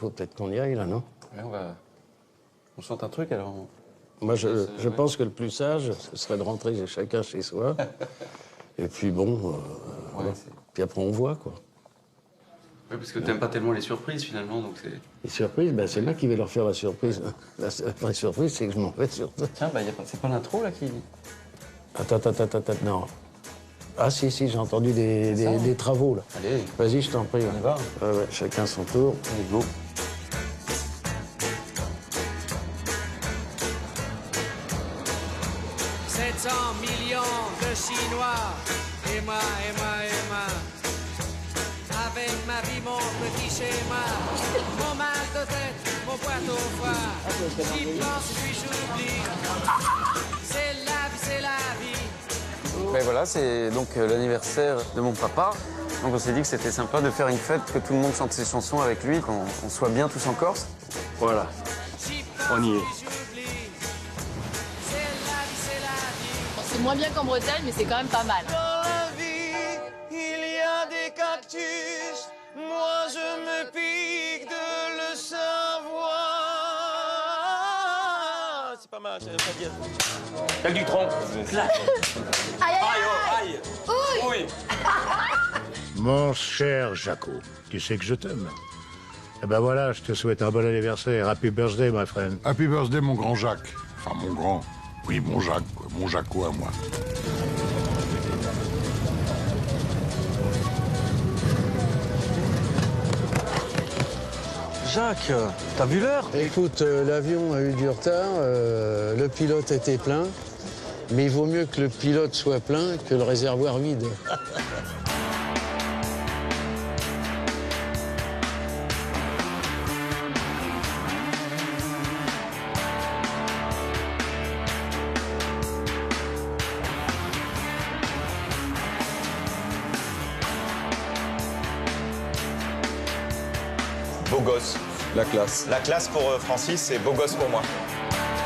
faut peut-être qu'on y aille, là, non? Ouais, on chante un truc, alors. Moi, je pense que le plus sage, ce serait de rentrer chacun chez soi. Et puis, bon, voilà. Puis après, on voit, quoi. Oui, parce que t'aimes pas tellement les surprises, finalement, donc c'est... Les surprises, ben, c'est moi qui vais leur faire la surprise. La vraie surprise, c'est que je m'en vais surtout. Tiens, c'est pas l'intro, là, qui... Attends, non. Ah, si, j'ai entendu des travaux, là. Allez. Vas-y, je t'en prie. On y va. Ouais, chacun son tour. Allez, go. Millions de Chinois, et moi, avec ma vie, mon petit schéma, mon mal de tête, mon poids au foie, j'y pense puis j'oublie, c'est la vie. Ben voilà, c'est donc l'anniversaire de mon papa. Donc on s'est dit que c'était sympa de faire une fête, que tout le monde chante ses chansons avec lui, qu'on soit bien tous en Corse. Voilà, on y est. C'est moins bien qu'en Bretagne, mais c'est quand même pas mal. Dans la vie, il y a des cactus, moi je me pique de le savoir. C'est pas mal, j'avais pas dire. Quel du tronc. Aïe. Oui. Mon cher Jaco, tu sais que je t'aime. Eh ben voilà, je te souhaite un bon anniversaire. Happy birthday, my friend. Happy birthday, mon grand Jacques. Enfin, mon grand. Oui, mon Jacques, quoi. Mon Jaco à moi. Jacques, t'as vu l'heure? Écoute, l'avion a eu du retard, le pilote était plein, mais il vaut mieux que le pilote soit plein que le réservoir vide. Beau gosse. La classe. La classe pour Francis, c'est beau gosse pour moi.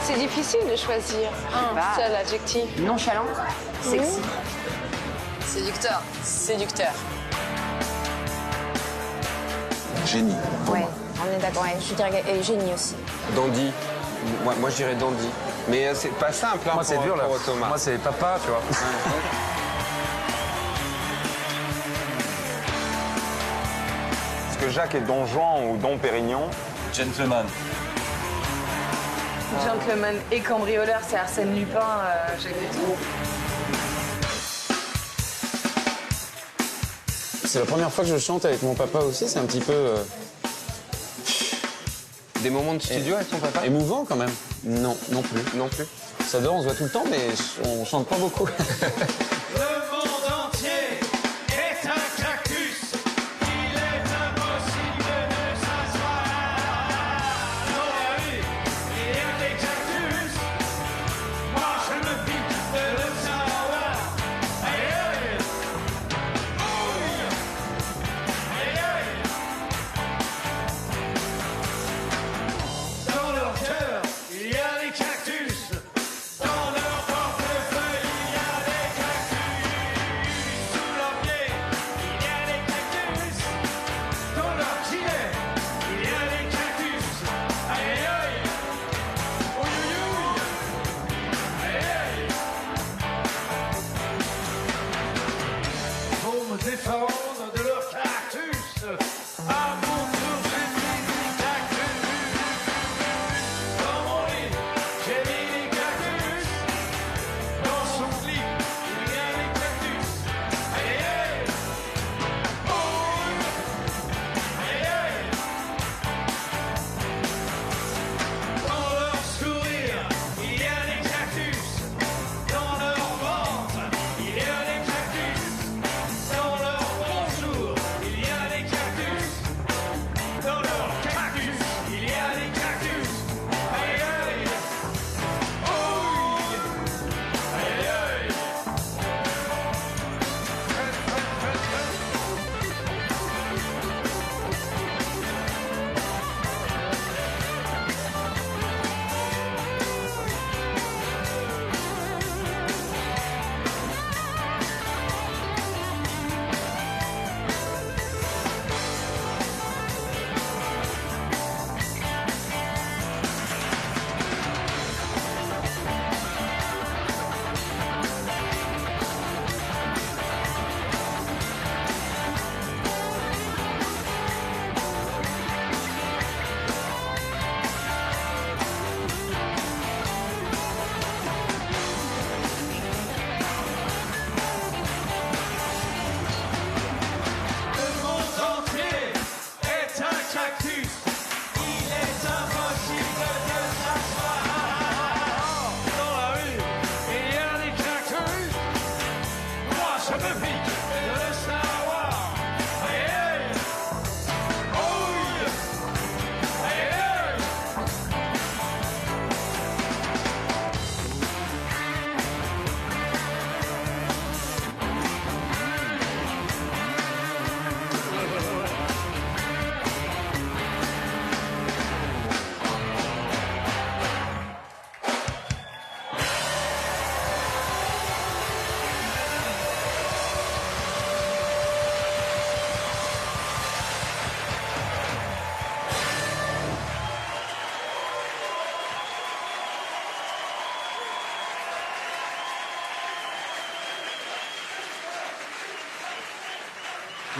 C'est difficile de choisir un seul adjectif. Nonchalant, sexy. Séducteur. Séducteur. Génie. Ouais, on est d'accord. Ouais, je dirais génie aussi. Dandy. Moi je dirais dandy. Mais c'est pas simple, hein, moi, c'est dur, là. Thomas. Moi, c'est papa, tu vois. Est-ce que Jacques est Don Juan ou Don Pérignon? Gentleman. Gentleman et cambrioleur, c'est Arsène Lupin, j'ai fait tout. C'est la première fois que je chante avec mon papa aussi, c'est un petit peu... Des moments de studio avec ton papa? Émouvant quand même. Non plus. Ça dort, on se voit tout le temps, mais on chante pas beaucoup. Le monde entier est un cactus, il est impossible de s'asseoir. Dans la vie, il y a des cactus, moi je me pique de le savoir. Aïe aïe, ouille, aïe aïe. Dans leur cœur, il y a des cactus, dans leur portefeuille, il y a des cactus.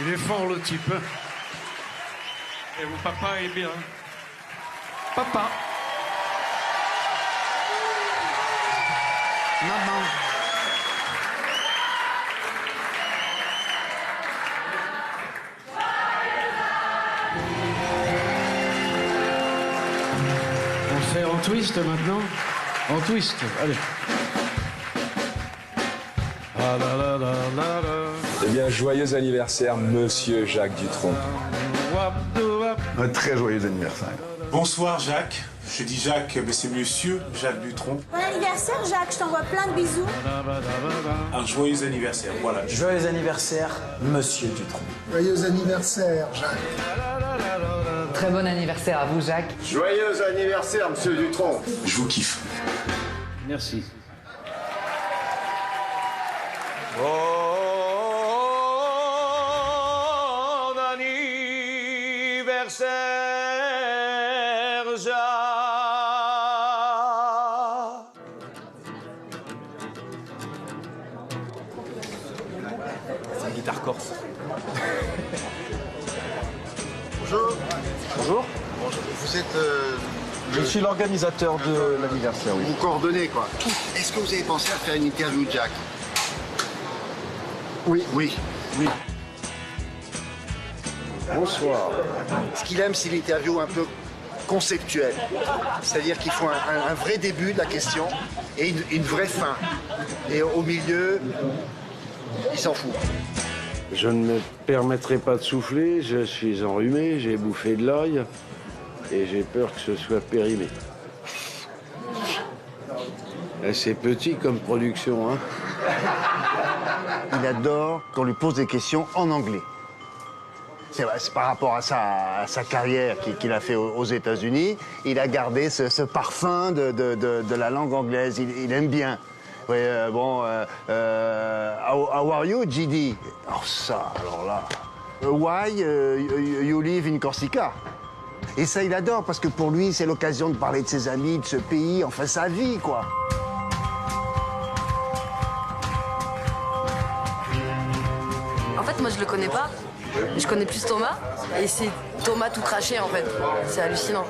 Il est fort, le type. Et mon papa est bien. Papa. Maman. On fait en twist maintenant. En twist, allez. Ah là là là là là. Eh bien, joyeux anniversaire, monsieur Jacques Dutronc. Un très joyeux anniversaire. Bonsoir Jacques. Je dis Jacques, mais c'est monsieur Jacques Dutronc. Bon anniversaire Jacques, je t'envoie plein de bisous. Un joyeux anniversaire, voilà. Joyeux anniversaire, monsieur Dutronc. Joyeux anniversaire Jacques. Très bon anniversaire à vous Jacques. Joyeux anniversaire monsieur Dutronc. Je vous kiffe. Merci. Bon anniversaire, Jacques. C'est une guitare corse. Bonjour. Bonjour. Vous êtes... Je suis l'organisateur de l'anniversaire, oui. Vous coordonnez, quoi. Est-ce que vous avez pensé à faire une interview de Jacques? Oui. Oui. Oui. Bonsoir. Ce qu'il aime, c'est l'interview un peu conceptuelle. C'est-à-dire qu'il faut un vrai début de la question et une vraie fin. Et au milieu, il s'en fout. Je ne me permettrai pas de souffler, je suis enrhumé, j'ai bouffé de l'ail et j'ai peur que ce soit périmé. C'est petit comme production, hein. Il adore qu'on lui pose des questions en anglais. C'est par rapport à sa carrière qu'il a fait aux États-Unis. Il a gardé ce parfum de la langue anglaise. Il aime bien. Oui, how are you, GD? Oh, ça, alors là. Why you live in Corsica? Et ça, il adore, parce que pour lui, c'est l'occasion de parler de ses amis, de ce pays, enfin, sa vie, quoi. En fait, moi, je le connais pas. Je connais plus Thomas. Et c'est Thomas tout craché, en fait. C'est hallucinant.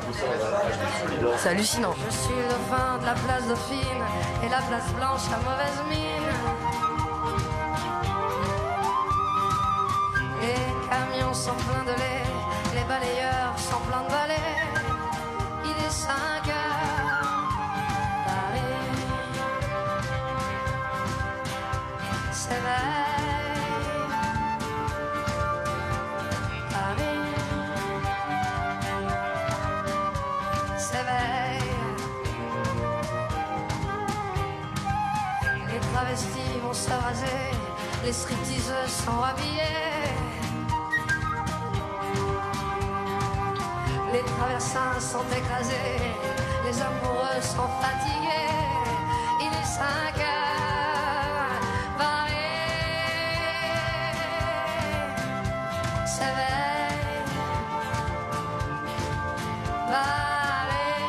C'est hallucinant. Je suis le vin de la place Dauphine et la place Blanche à mauvaise mine. Les camions sont pleins de lait, les balayeurs sont pleins de balais. Il est 5 heures, Paris s'éveille. Paris s'éveille. Les travestis vont se raser, les stripteaseuses sont habillées. Les traversins sont écrasés, les amoureux sont fatigués. Il est 5 heures, Paris s'éveille. Paris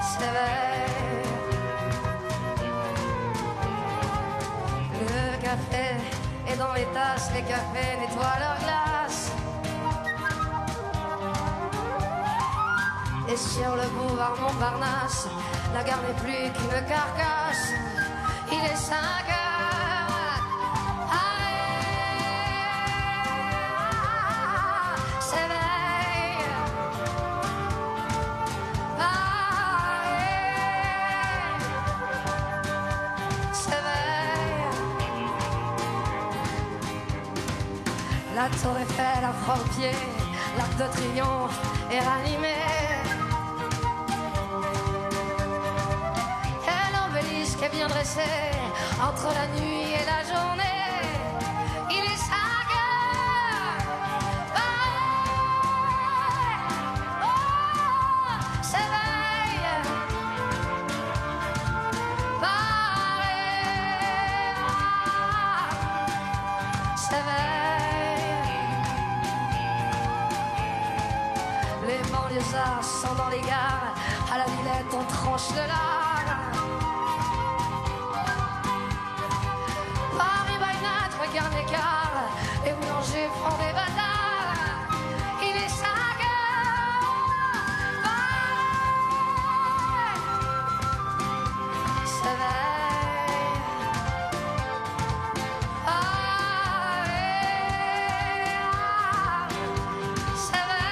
s'éveille. Le café est dans les tasses, les cafés nettoient leur glace. Et sur le boulevard Montparnasse, la gare n'est plus qu'une carcasse. Il est 5 heures, Paris s'éveille. Paris s'éveille. La tour Eiffel à fort pied, l'Arc de Triomphe est ranimé. Est bien dressé entre la nuit et la journée. Il est 5 heures, Paris, oh, s'éveille. Paris, s'éveille. Les banlieusards sont dans les gares, à la Villette on tranche de lard. manger font des bâtards. Il est 5 heures. S'éveille. S'éveille.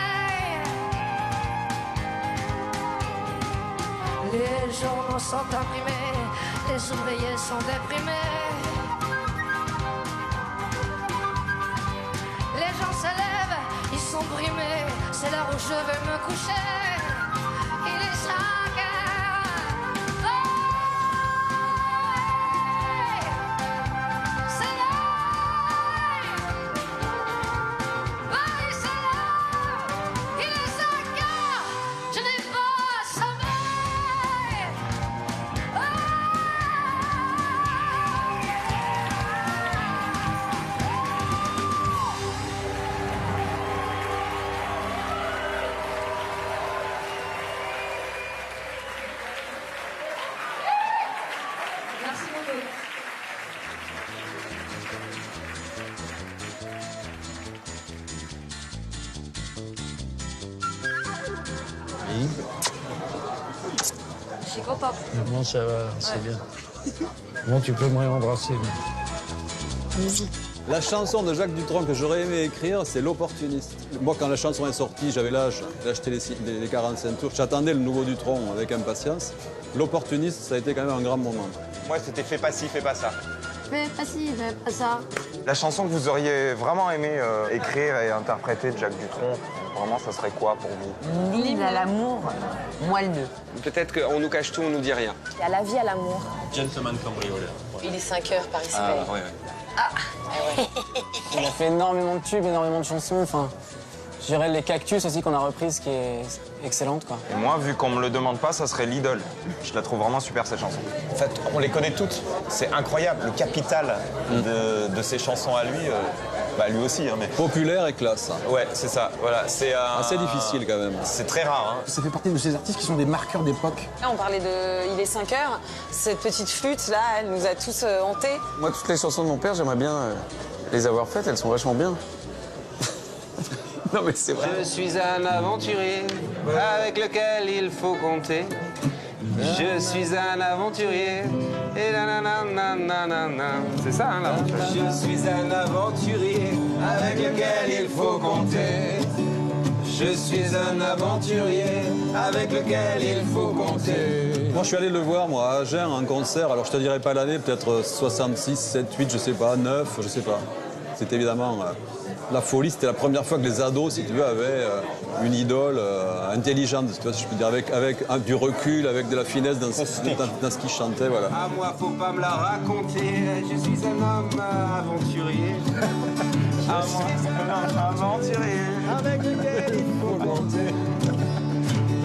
Les journaux sont imprimés, les ouvriers sont déprimés. Les gens se lèvent, ils sont brimés. C'est l'heure où je vais me coucher. Il est 5 heures. Paris se lève. Il est 5 heures. Je n'ai pas sommeil. Merci beaucoup. Oui. Je suis contente. Bon, ça va, c'est bien. Bon, tu peux me réembrasser. Vas-y. La chanson de Jacques Dutronc que j'aurais aimé écrire, c'est L'Opportuniste. Moi, quand la chanson est sortie, j'avais l'âge d'acheter les 45 tours. J'attendais le nouveau Dutronc avec impatience. L'Opportuniste, ça a été quand même un grand moment. Moi, c'était Fais pas ci, fais pas ça. Fais pas ci, fais pas ça. La chanson que vous auriez vraiment aimé écrire et interpréter de Jacques Dutronc, vraiment, ça serait quoi pour vous? L'hymne à l'amour, moelleux. Peut-être qu'on nous cache tout, on nous dit rien. Il y a la vie à l'amour. Gentleman cambrioleur. Il est 5 heures, Paris se Ah, paye. ouais. Il a fait énormément de tubes, énormément de chansons. Enfin, je dirais les Cactus aussi qu'on a reprise, qui est excellente, quoi. Et moi, vu qu'on me le demande pas, ça serait l'idole. Je la trouve vraiment super, cette chanson. En fait, on les connaît toutes. C'est incroyable. Le capital de ses chansons à lui, lui aussi. Hein, mais... Populaire et classe. Ouais, c'est ça. Voilà, c'est assez difficile quand même. C'est très rare. Hein. Ça fait partie de ces artistes qui sont des marqueurs d'époque. Là, on parlait de Il est 5 heures. Cette petite flûte, là, elle nous a tous hantés. Moi, toutes les chansons de mon père, j'aimerais bien les avoir faites, elles sont vachement bien. Non, mais c'est vrai. Je suis un aventurier avec lequel il faut compter. Je suis un aventurier et nananananana. C'est ça, hein, l'aventure. Je suis un aventurier avec lequel il faut compter. Je suis un aventurier avec lequel il faut compter. Moi, je suis allé le voir, moi, à Agen, en concert. Alors, je te dirais pas l'année, peut-être 66, 7, 8, je sais pas, 9, je sais pas. C'était évidemment la folie. C'était la première fois que les ados, si tu veux, avaient une idole intelligente, tu vois, si je peux dire, avec du recul, avec de la finesse dans ce qu'ils chantaient, voilà. À moi, faut pas me la raconter. Je suis un homme aventurier. Je suis un aventurier avec lequel il faut compter.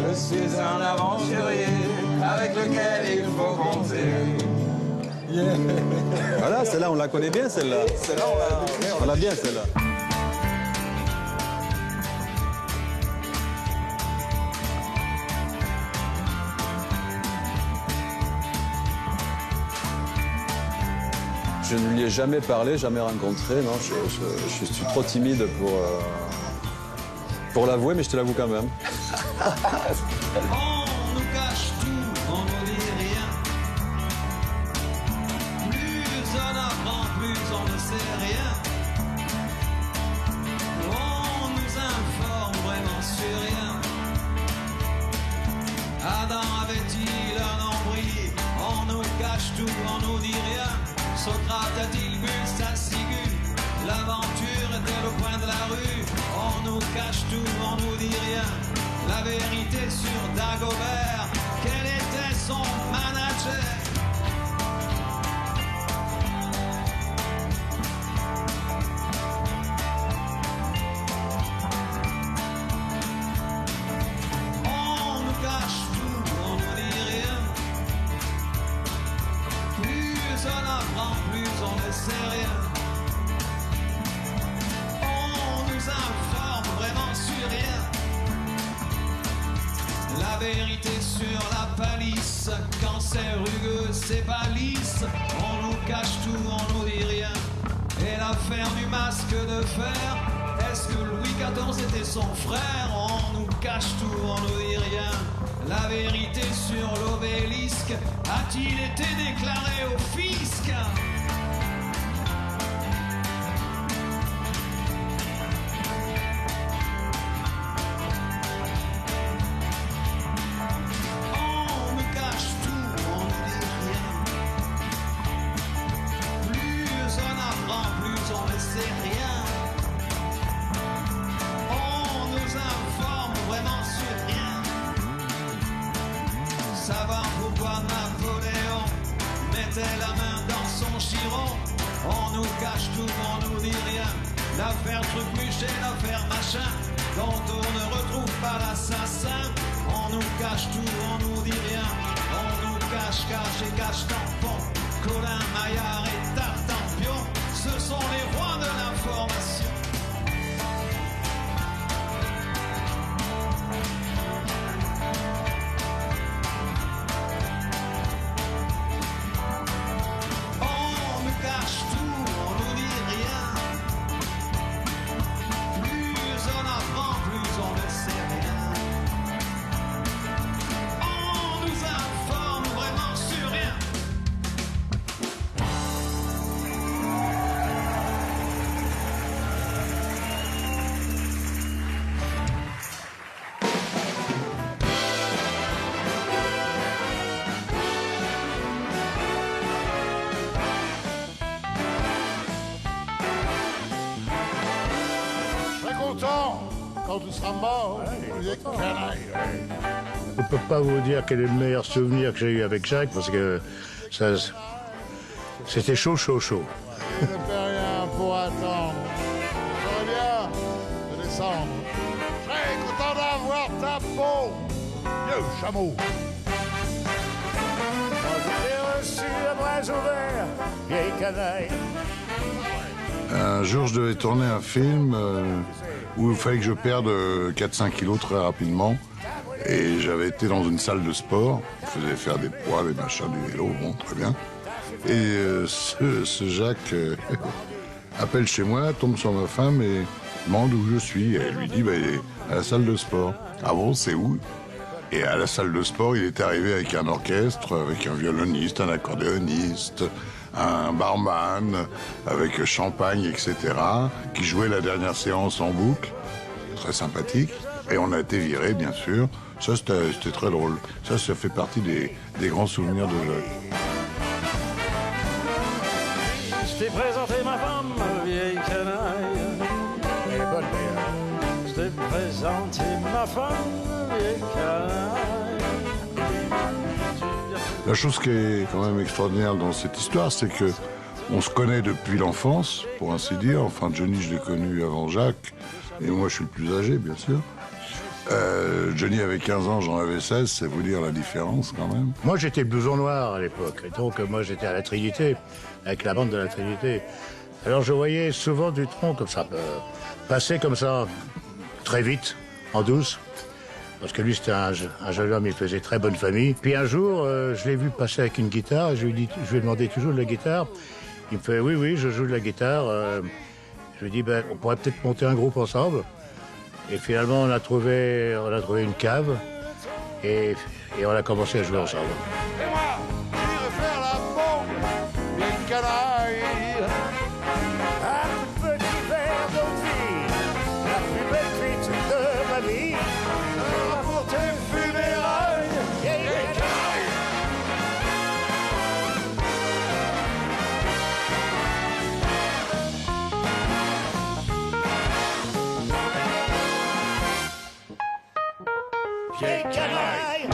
Je suis un aventurier avec lequel il faut compter. Yeah. Voilà, celle-là, on la connaît bien, celle-là. Celle-là, on l'a bien, celle-là. Je ne lui ai jamais parlé, jamais rencontré, non, je suis trop timide pour l'avouer, mais je te l'avoue quand même. On nous cache tout, on nous dit rien. Plus on apprend, plus on ne sait rien. On nous informe vraiment sur rien. Adam avait-il un nombril? On nous cache tout, on nous dit rien. Socrate a-t-il bu sa ciguë? L'aventure est-elle au coin de la rue? On nous cache tout, on nous dit rien. La vérité sur Dagobert, quel était son manager? On nous cache tout, on nous dit rien. Plus on apprend, plus on ne sait rien. On nous informe vraiment sur rien. La vérité sur la palisse, quand c'est rugueux, c'est pas lisse. On nous cache tout, on nous dit rien. Et la l'affaire du masque de fer. Est-ce que Louis XIV était son frère? On nous cache tout, on nous dit rien. La vérité sur l'obélisque a-t-il été déclaré au fisc? On nous cache tout, on nous dit rien. Plus on apprend, plus on ne sait rien. On nous informe vraiment sur rien. Savoir pourquoi Napoléon mettait la main dans son giron. On nous cache tout, on nous dit rien. L'affaire Trucmuche et l'affaire machin, dont on ne retrouve pas l'assassin. On nous cache tout, on nous dit rien. On nous cache et cache tampon. Colin, Maillard et Tartampion, ce sont les rois de l'information. On nous cache tout, on nous dit rien. Plus on apprend, plus on ne sait rien. On nous informe vraiment sur rien. Je serai content quand tu seras mort, vieille canaille. Je ne peux pas vous dire quel est le meilleur souvenir que j'ai eu avec Jacques, parce que ça, c'était chaud. Je ne fais rien pour attendre. J'aurais bien de descendre. Je serais content d'avoir ta peau, vieux chameau. J'ai reçu à bras ouverts, vieille canaille. Un jour, je devais tourner un film où il fallait que je perde 4-5 kilos très rapidement. Et j'avais été dans une salle de sport. Je faisais faire des poids, des machins, du vélo, bon, très bien. Et ce Jacques appelle chez moi, tombe sur ma femme et demande où je suis. Et elle lui dit, bah, il est à la salle de sport. Ah bon, c'est où? Et à la salle de sport, il est arrivé avec un orchestre, avec un violoniste, un accordéoniste, un barman, avec champagne, etc., qui jouait la dernière séance en boucle. Très sympathique. Et on a été virés, bien sûr. Ça, c'était très drôle. Ça fait partie des grands souvenirs de Jacques. Je t'ai présenté ma femme, vieille canaille. Elle est bonne, mais... Je t'ai présenté ma femme, vieille canaille. La chose qui est quand même extraordinaire dans cette histoire, c'est que on se connaît depuis l'enfance, pour ainsi dire. Enfin, Johnny, je l'ai connu avant Jacques, et moi, je suis le plus âgé, bien sûr. Johnny avait 15 ans, j'en avais 16, c'est vous dire la différence quand même. Moi, j'étais blouson noir à l'époque, et donc moi, j'étais à la Trinité, avec la bande de la Trinité. Alors, je voyais souvent Dutronc comme ça, passer comme ça, très vite, en douce. Parce que lui, c'était un jeune homme, il faisait très bonne famille. Puis un jour, je l'ai vu passer avec une guitare, et je lui ai demandé toujours de la guitare. Il me fait, oui, je joue de la guitare. Je lui ai dit, ben, on pourrait peut-être monter un groupe ensemble. Et finalement, on a trouvé une cave, et on a commencé à jouer ensemble. Et moi, j'irai faire la bombe, vieille canaille. Un petit verre d'eau de vie, la plus belle fête de ma vie. Pour tes funérailles, vieille canaille. Vieille canaille.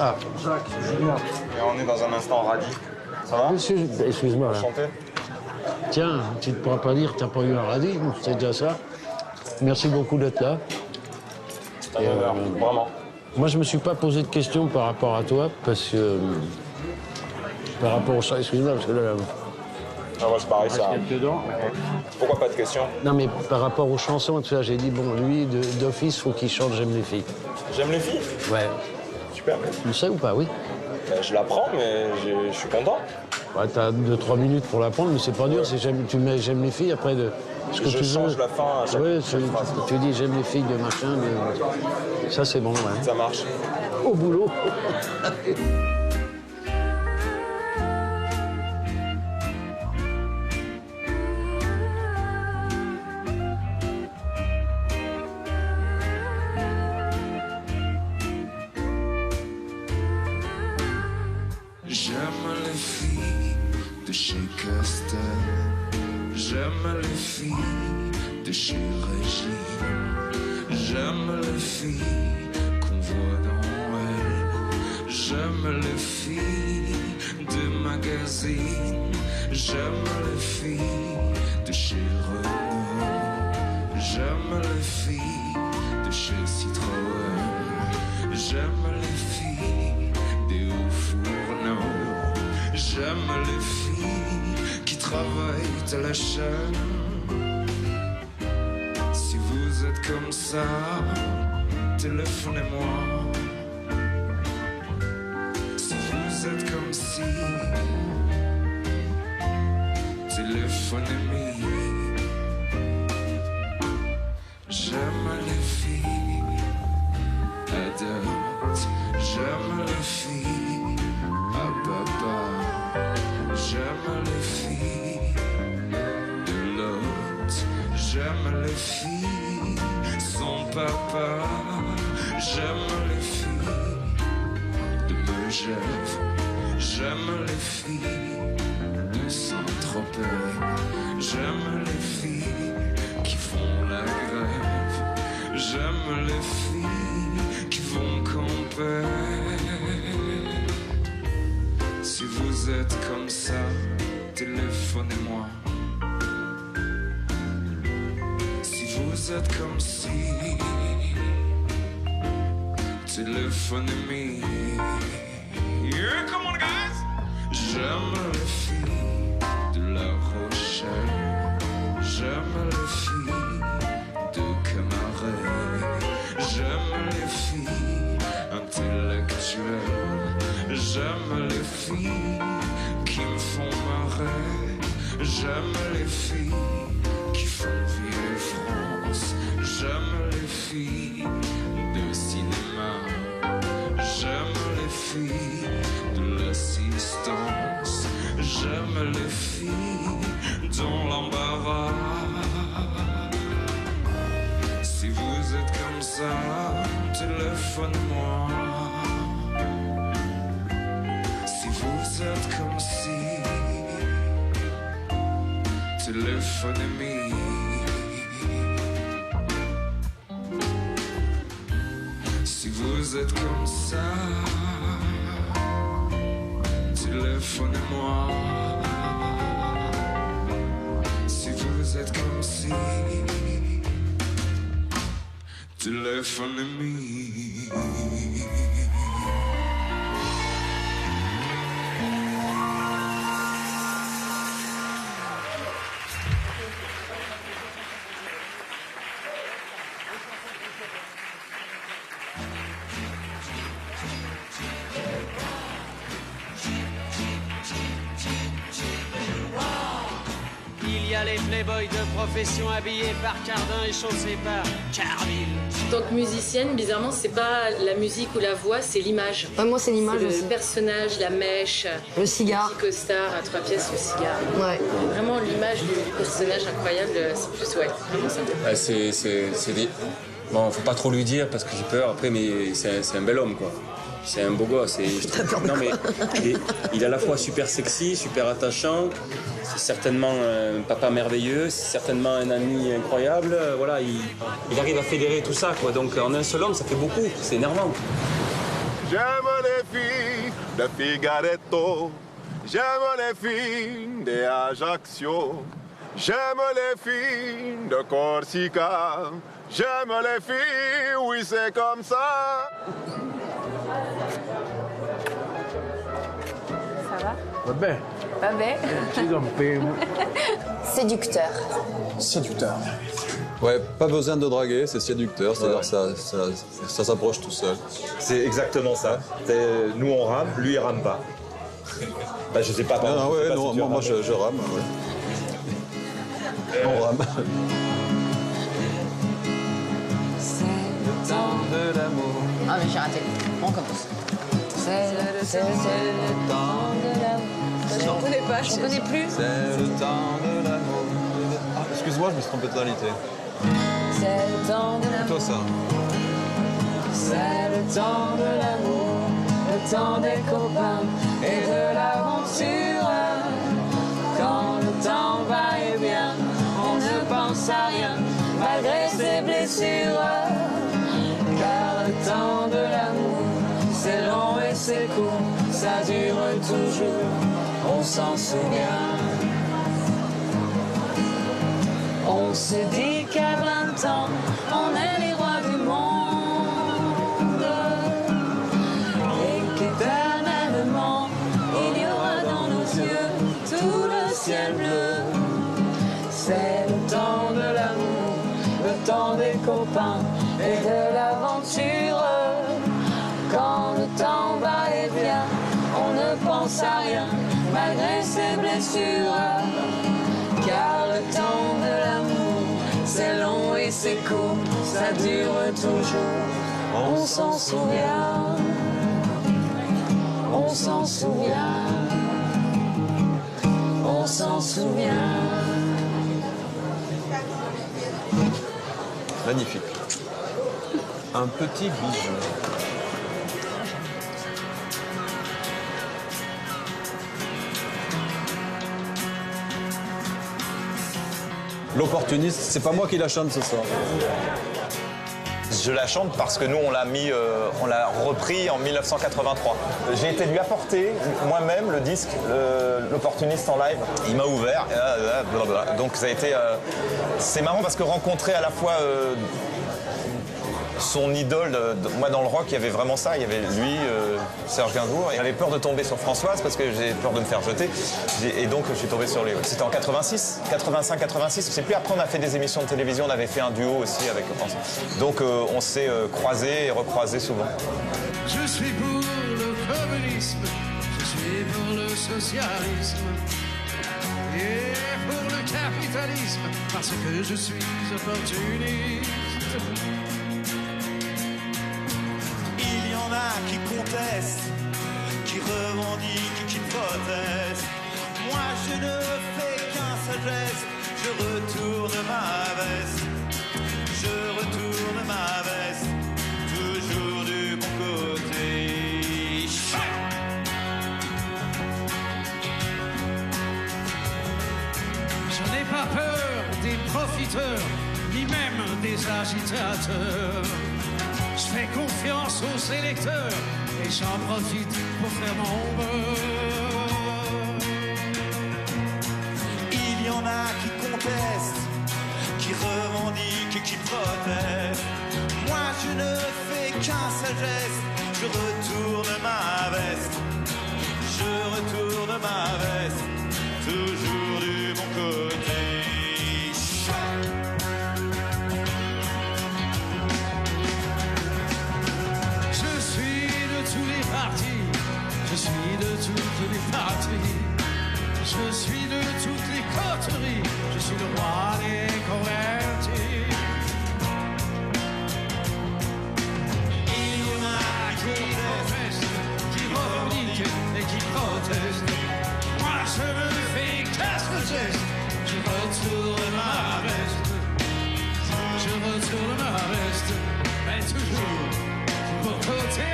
Ah, Jacques, Julien. Et on est dans un instant radis. Ça va? Monsieur, excuse-moi là. Enchanté. Tiens, tu ne pourras pas dire que tu n'as pas eu un radis, c'est déjà ça. Merci beaucoup d'être là. C'est un honneur, vraiment. Moi, je ne me suis pas posé de questions par rapport à toi, parce que... par rapport au... Excuse-moi, parce que là... Ah, moi, c'est pareil, ça. Dedans. Pourquoi pas de questions? Non, mais par rapport aux chansons, tout ça, j'ai dit, bon, lui, d'office, faut qu'il chante J'aime les filles. J'aime les filles? Ouais. Super. Tu le sais ou pas, oui? Ben, je la prends, mais je suis content. Ouais, t'as 2-3 minutes pour la prendre, mais c'est pas dur. Tu mets j'aime les filles après de ce que Je tu change veux. la fin à chaque phrase. Tu dis j'aime les filles de machin. Ça c'est bon. Ouais. Ça marche. Au boulot. J'aime les filles de chez Castel. J'aime les filles de chez Régine. J'aime les filles qu'on voit dans elle. J'aime les filles de magazine. J'aime les filles de chez Renault. J'aime les filles de chez Citroën. J'aime les filles des hauts fourneaux. J'aime les filles qui travaillent à la chaîne. Si vous êtes comme ça, téléphonez-moi. Si vous êtes comme si, téléphonez-moi. J'aime les filles adultes. J'aime les filles à papa. J'aime les filles de l'autre. J'aime les filles son papa. J'aime les filles de Megève. J'aime les filles de Saint-Tropez. J'aime les filles qui font la grève. J'aime les filles qui vont camper. Si vous êtes comme ça, téléphonez-moi. Si vous êtes comme si, téléphonez-moi. Yeah, come on guys! J'aime les filles de La Rochelle. J'aime les filles de Camaret. J'aime les filles intellectuelles. J'aime les filles qui me font marrer. J'aime les filles qui font vivre France. J'aime les filles de cinéma. J'aime les filles de l'assistance. J'aime les filles dans l'embarras. Si vous êtes comme ça, téléphone-moi. Si vous êtes comme si, téléphonez-moi. Si vous êtes comme ça, téléphonez-moi. Si vous êtes comme si, téléphonez-moi. Il y a les playboys de profession habillés par Cardin et chaussés par Carville. En tant que musicienne, bizarrement, c'est pas la musique ou la voix, c'est l'image. Ouais, moi, c'est l'image aussi. Le personnage, la mèche, le cigare. Le petit costard à 3 pièces, le cigare. Ouais. Vraiment l'image du personnage incroyable, c'est plus, ouais, vraiment ça. C'est des... Bon, faut pas trop lui dire parce que j'ai peur après, mais c'est un bel homme, quoi. C'est un beau gosse. Non, mais il est à la fois super sexy, super attachant. C'est certainement un papa merveilleux, c'est certainement un ami incroyable. Voilà, il arrive à fédérer tout ça, quoi. Donc en un seul homme, ça fait beaucoup. C'est énervant. J'aime les filles de Figaretto. J'aime les filles de Ajaccio. J'aime les filles de Corsica. J'aime les filles, oui, c'est comme ça. Ça va? Vabbè. Vabbè. Ci rompevo. Séducteur. Séducteur. Ouais, pas besoin de draguer, c'est séducteur, c'est-à-dire ça s'approche tout seul. C'est exactement ça. Nous on rame, lui il rame pas. Bah, je sais pas. Moi je rame. Ouais. On rame. C'est le temps de l'amour. Ah mais j'ai raté. On commence. C'est le temps de l'amour. Je ne connais pas, je ne connais plus. C'est le temps de l'amour. Ah, excuse-moi, je me suis trompé de tonalité. C'est le temps de l'amour. Toi ça. C'est le temps de l'amour, le temps des copains et de l'aventure. Quand le temps va et vient, on ne pense à rien, malgré ses blessures. Car le temps de l'amour, c'est long et c'est court, ça dure toujours, on s'en souvient. On se dit qu'à 20 ans, on est les rois du monde et qu'éternellement, il y aura dans nos yeux tout le ciel bleu. C'est le temps de l'amour, le temps des copains et de l'aventure. Quand le temps va et vient, on ne pense à rien, malgré ses blessures. Car le temps de l'amour, c'est long et c'est court, ça dure toujours, on s'en souvient, on s'en souvient, on s'en souvient. Magnifique. Un petit bijou. L'opportuniste, c'est pas moi qui la chante ce soir. Je la chante parce que nous on l'a repris en 1983. J'ai été lui apporter moi-même le disque, l'opportuniste en live. Il m'a ouvert, blablabla. Donc ça a été, c'est marrant parce que rencontrer à la fois son idole, moi dans le rock il y avait vraiment ça, il y avait lui, Serge Gainsbourg, et j'avais peur de tomber sur Françoise parce que j'ai peur de me faire jeter, et donc je suis tombé sur lui. C'était en 86, 85, 86, je sais plus, après on a fait des émissions de télévision, on avait fait un duo aussi avec François. Donc on s'est croisés et recroisés souvent. Je suis pour le communisme, je suis pour le socialisme et pour le capitalisme parce que je suis opportuniste. Il y en a qui contestent, qui revendiquent, qui protestent. Moi je ne fais qu'un seul geste, je retourne ma veste. Je retourne ma veste, toujours du bon côté. Je n'ai pas peur des profiteurs, ni même des agitateurs. Je fais confiance aux électeurs et j'en profite pour faire mon beurre. Il y en a qui contestent, qui revendiquent, qui protestent. Moi je ne fais qu'un seul geste, je retourne ma veste. Je retourne ma veste, toujours du bon côté. Je suis de toutes les parties, je suis de toutes les coteries, je suis le roi des convertis. Il y en a qui contestent, qui revendiquent et qui protestent. Moi je me fais casse le geste, je retourne ma veste, je retourne ma veste, mais toujours du bon côté.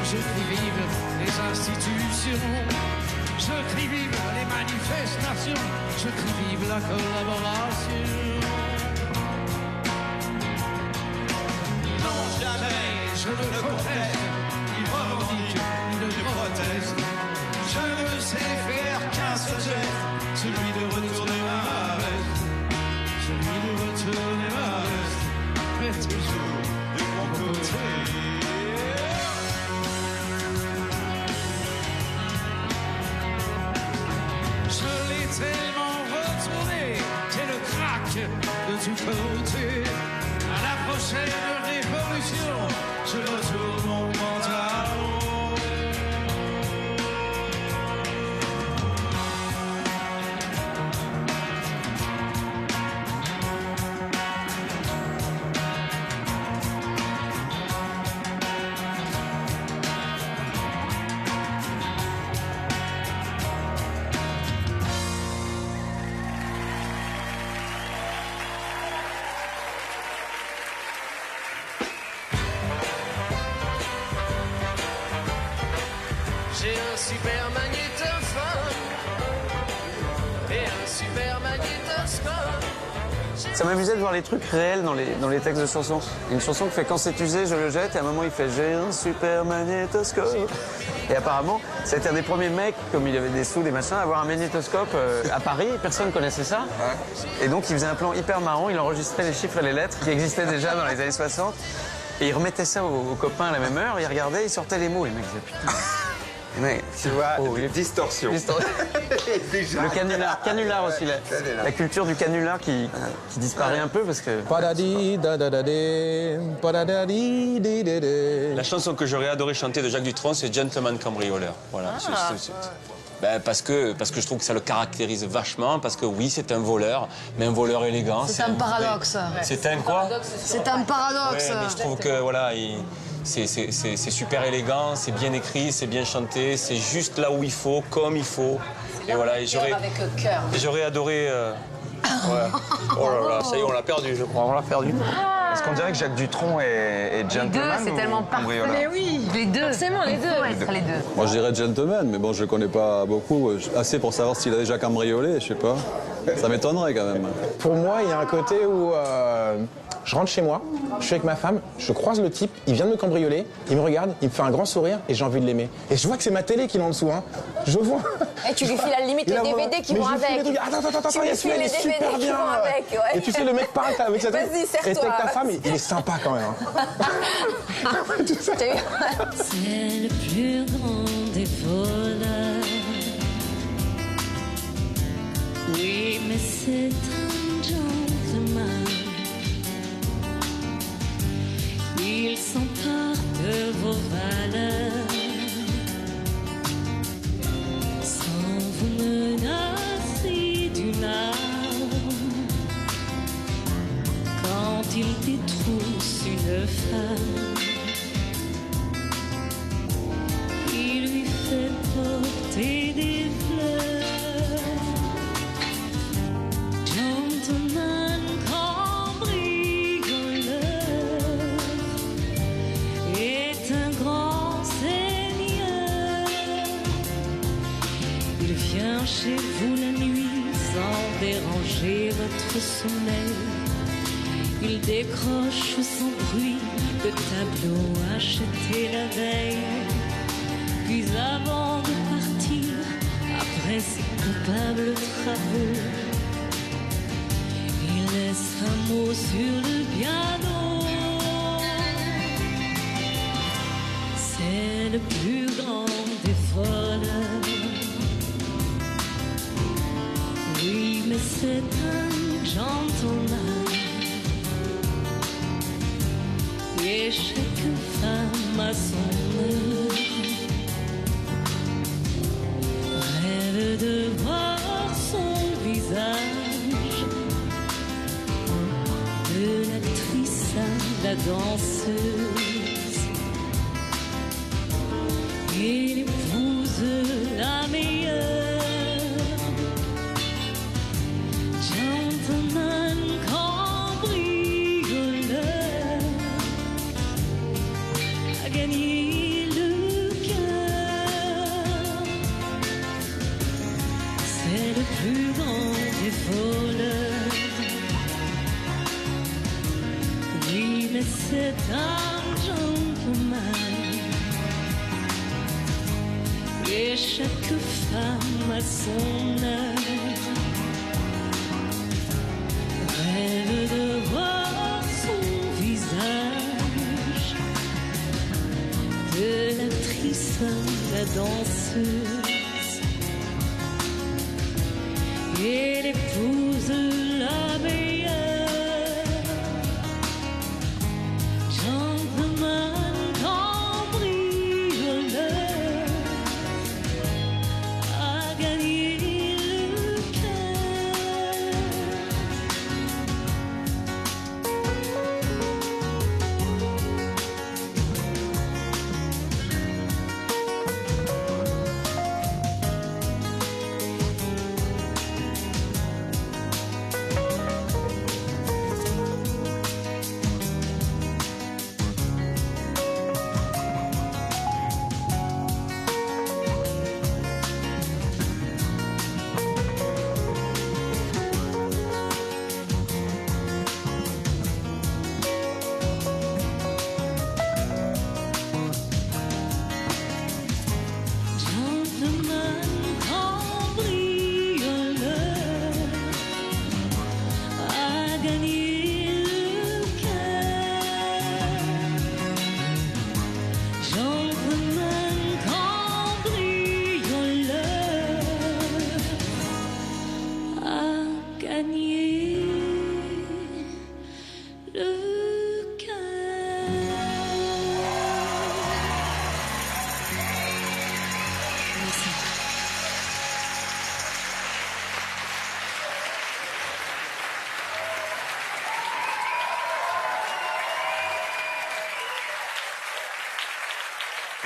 Je crie vive les institutions, je crie vive les manifestations, je crie vive la collaboration. Non, jamais je ne conteste, ni revendique, ni ne proteste. Je ne sais faire qu'un seul geste, celui de retourner ma veste, celui de retourner ma veste, mais toujours de mon côté. tout côté. À la prochaine révolution, je retourne mon pantalon. J'ai un super magnétophone et un super magnétoscope. Ça m'amusait de voir les trucs réels dans les textes de chansons. Une chanson qui fait quand c'est usé, je le jette, et à un moment il fait j'ai un super magnétoscope. Et apparemment, c'était un des premiers mecs, comme il avait des sous, des machins, à avoir un magnétoscope à Paris, personne connaissait ça. Et donc il faisait un plan hyper marrant, il enregistrait les chiffres et les lettres qui existaient déjà dans les années 60. Et il remettait ça aux copains à la même heure, il regardait, il sortait les mots, les mecs disaient putain. Mais, tu vois, distorsion. Le canular aussi, la culture du canular qui disparaît un peu parce que... La chanson que j'aurais adoré chanter de Jacques Dutronc, c'est Gentleman Cambrioleur. Voilà. Ben, parce que je trouve que ça le caractérise vachement, parce que oui, c'est un voleur, mais un voleur élégant. C'est un paradoxe. C'est un quoi? C'est un paradoxe. Ouais, mais je trouve que voilà, c'est super élégant, c'est bien écrit, c'est bien chanté, c'est juste là où il faut, comme il faut. Et voilà, et j'aurais adoré. Ouais. Oh là là, ça y est, on l'a perdu, je crois. On l'a perdu. Est-ce qu'on dirait que Jacques Dutronc est gentleman c'est tellement parfait. Mais oui, les deux. Forcément, les deux. Les deux. Moi, je dirais gentleman, mais bon, je le connais pas beaucoup. Assez pour savoir s'il a déjà cambriolé, je sais pas. Ça m'étonnerait quand même. Pour moi, il y a un côté où je rentre chez moi, je suis avec ma femme, je croise le type, il vient de me cambrioler, il me regarde, il me fait un grand sourire et j'ai envie de l'aimer. Et je vois que c'est ma télé qui est en dessous, hein. Je vois. Et tu lui files à la limite les DVD qui vont avec. Attends, Tu lui files les DVD qui vont avec, ouais. Et tu sais, le mec parle avec sa tête. Vas-y, serre-toi. Et avec ta femme, il est sympa quand même. C'est le plus grand des voleurs. Oui, mais c'est un gentleman. Il s'empare de vos valeurs sans vous menacer d'une arme. Quand il détrousse une femme, il lui fait porter des fleurs. Gentleman cambrioleur est un grand seigneur. Il vient chez vous la nuit sans déranger votre sommeil. Il décroche sans bruit le tableau acheté la veille. Puis avant de partir, après ses coupables travaux, il laisse un mot sur le piano. C'est le plus grand des voleurs. Oui, mais c'est un gentleman. Et chaque femme a son heure. Rêve de voir son visage, de l'actrice à la danseuse. Il épouse la meilleure. Gentleman cambrioleur a gagné le cœur. C'est le plus grand des voleurs. Oui, mais c'est un gentleman. Et chaque femme a son heure. Rêve de voir son visage, de l'actrice à la danseuse. Et l'épouse la meilleure.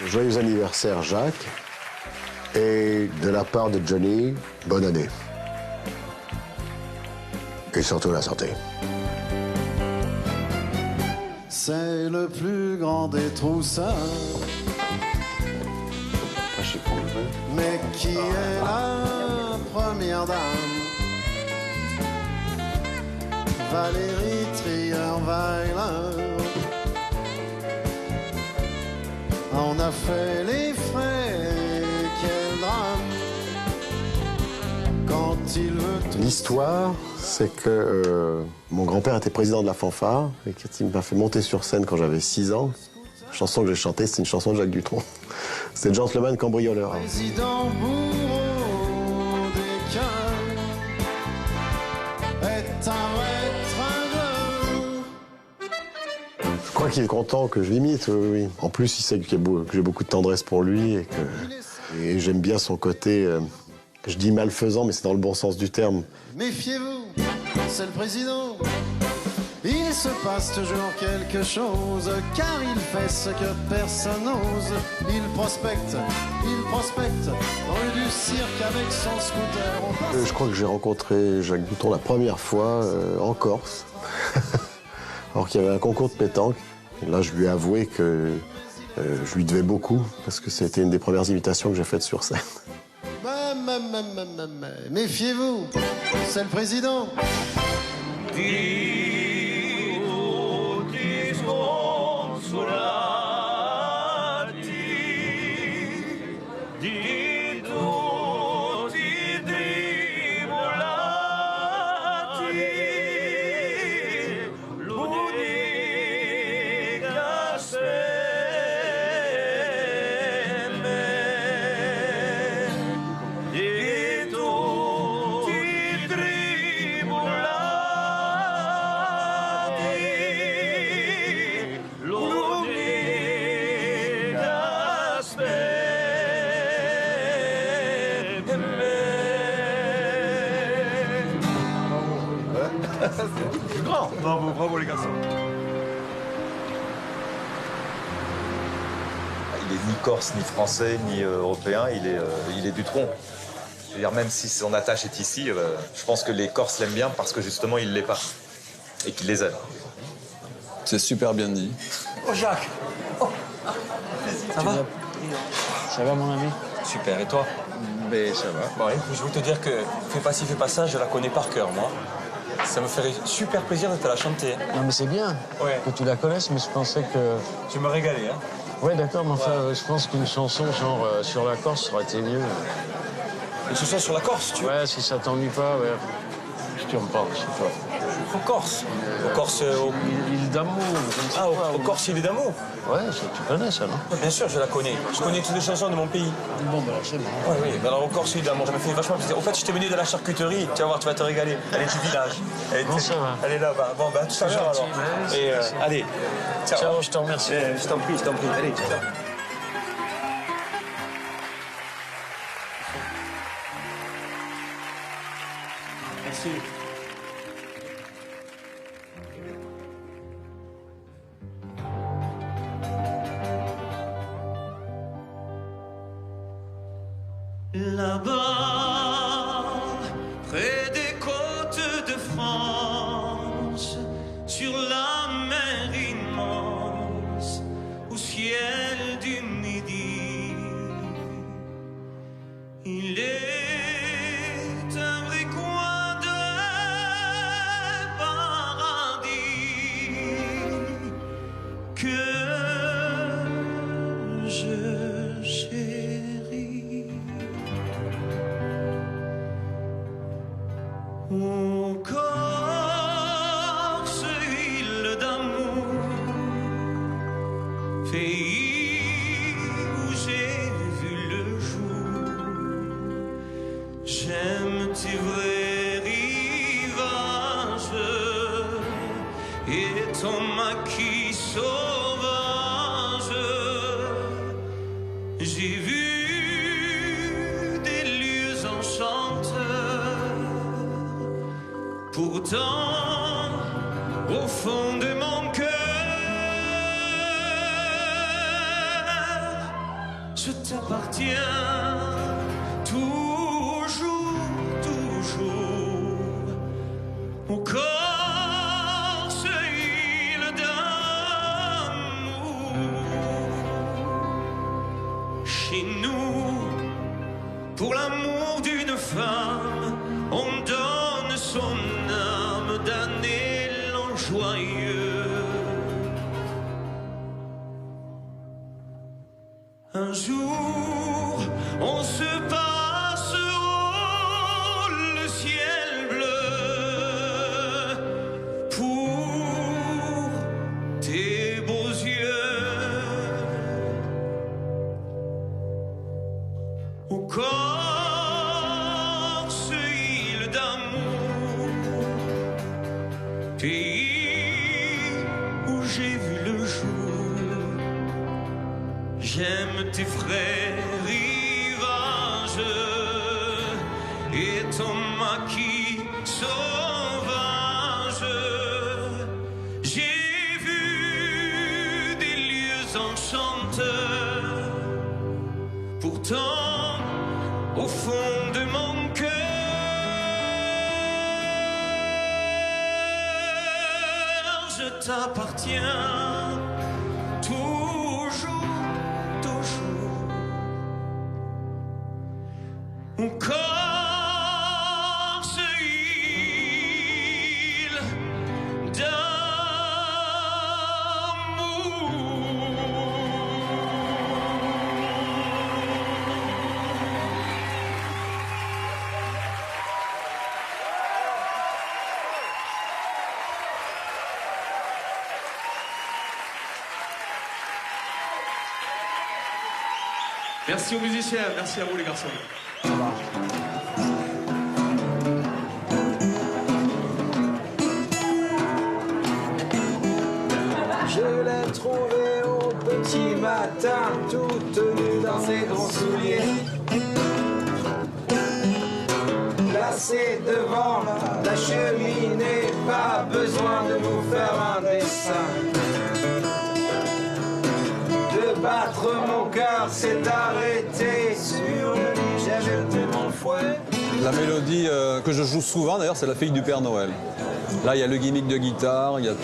Joyeux anniversaire, Jacques. Et de la part de Johnny, bonne année. Et surtout la santé. C'est le plus grand des troussards. Mais qui est la première dame? Valérie Trierweiler. On a fait les frais, quel drame. Quand il veut tout. L'histoire, c'est que mon grand-père était président de la fanfare et qu'il m'a fait monter sur scène quand j'avais 6 ans. La chanson que j'ai chantée, c'est une chanson de Jacques Dutronc. C'était Gentleman Cambrioleur. Président bourreau des cœurs est un vrai tringleur. Je crois qu'il est content que je l'imite, oui. En plus, il sait que j'ai beaucoup de tendresse pour lui et j'aime bien son côté, je dis malfaisant, mais c'est dans le bon sens du terme. Méfiez-vous, c'est le président. Il se passe toujours quelque chose, car il fait ce que personne n'ose. Il prospecte rue du cirque avec son scooter. Je crois que j'ai rencontré Jacques Dutronc la première fois en Corse, alors qu'il y avait un concours de pétanque. Et là, je lui ai avoué que je lui devais beaucoup, parce que c'était une des premières imitations que j'ai faites sur scène. Méfiez-vous, c'est le président. C'est grand. Bravo, bravo les garçons. Il est ni corse, ni français, ni européen, il est Dutronc. Je veux dire, même si son attache est ici, je pense que les Corses l'aiment bien parce que justement il l'est pas. Et qu'il les aime. C'est super bien dit. Oh Jacques. Oh. Ça va? Ça va mon ami? Super, et toi? Ben ça va. Bon, écoute, je veux te dire que Fais pas ci, fais pas ça, je la connais par cœur, moi. Ça me ferait super plaisir de te la chanter. Non mais c'est bien que tu la connaisses, mais je pensais que... Tu me régalais, hein? Ouais, d'accord, mais enfin, je pense qu'une chanson genre sur la Corse aurait été mieux. Une chanson sur la Corse, tu veux? Ouais, si ça t'ennuie pas, ouais. Je te reparle, je sais pas. En Corse? En Corse... L'île d'Amour. Ah, au Corse, l'île d'Amour? Ouais, tu connais ça, non? Bien sûr, je la connais. Je connais toutes les chansons de mon pays. Bon, ben alors c'est bon. Oui, oui. Ben alors, au Corse, l'île d'Amour, ça me fait vachement plaisir. Au fait, je t'ai venu de la charcuterie. Tu vas voir, tu vas te régaler. Elle est du village. Bon, ça va. Elle est là-bas. Bon, ben, tout à l'heure, alors. Et allez. Ciao, je t'en remercie. Je t'en prie, je t'en prie. Allez, ciao. Merci. Là-bas, près des côtes de France, sur la mer immense, au ciel du midi, il est un vrai coin de paradis que je chéris. Ô Corse, île d'amour, pays où j'ai vu le jour, j'aime tes vrais rivages et ton maquis sauvage. J'ai vu des lieux enchanteurs. Pourtant, au fond de mon cœur, je t'appartiens. Toujours, toujours. Mon corps se île d'amour. Chez nous, pour l'amour d'une femme, on donne son âme d'un élan joyeux. Un jour, on se passeront le ciel bleu pour tes beaux yeux. Au corse, île d'amour, pays où j'ai vu le jour. J'aime tes frais rivages et ton maquis sauvage. J'ai vu des lieux enchanteurs. Pourtant, au fond de mon cœur, je t'appartiens. Toujours, toujours. Mon corps se île Merci aux musiciens, merci à vous les garçons. Je l'ai trouvée au petit matin, toute nue dans ses grands souliers. Placée devant la cheminée, pas besoin de vous faire un dessin. De battre mon cœur s'est arrêté sur le lit, j'ai jeté mon fouet. La mélodie que je joue souvent, d'ailleurs, c'est La fille du Père Noël. Là, il y a le gimmick de guitare, il y a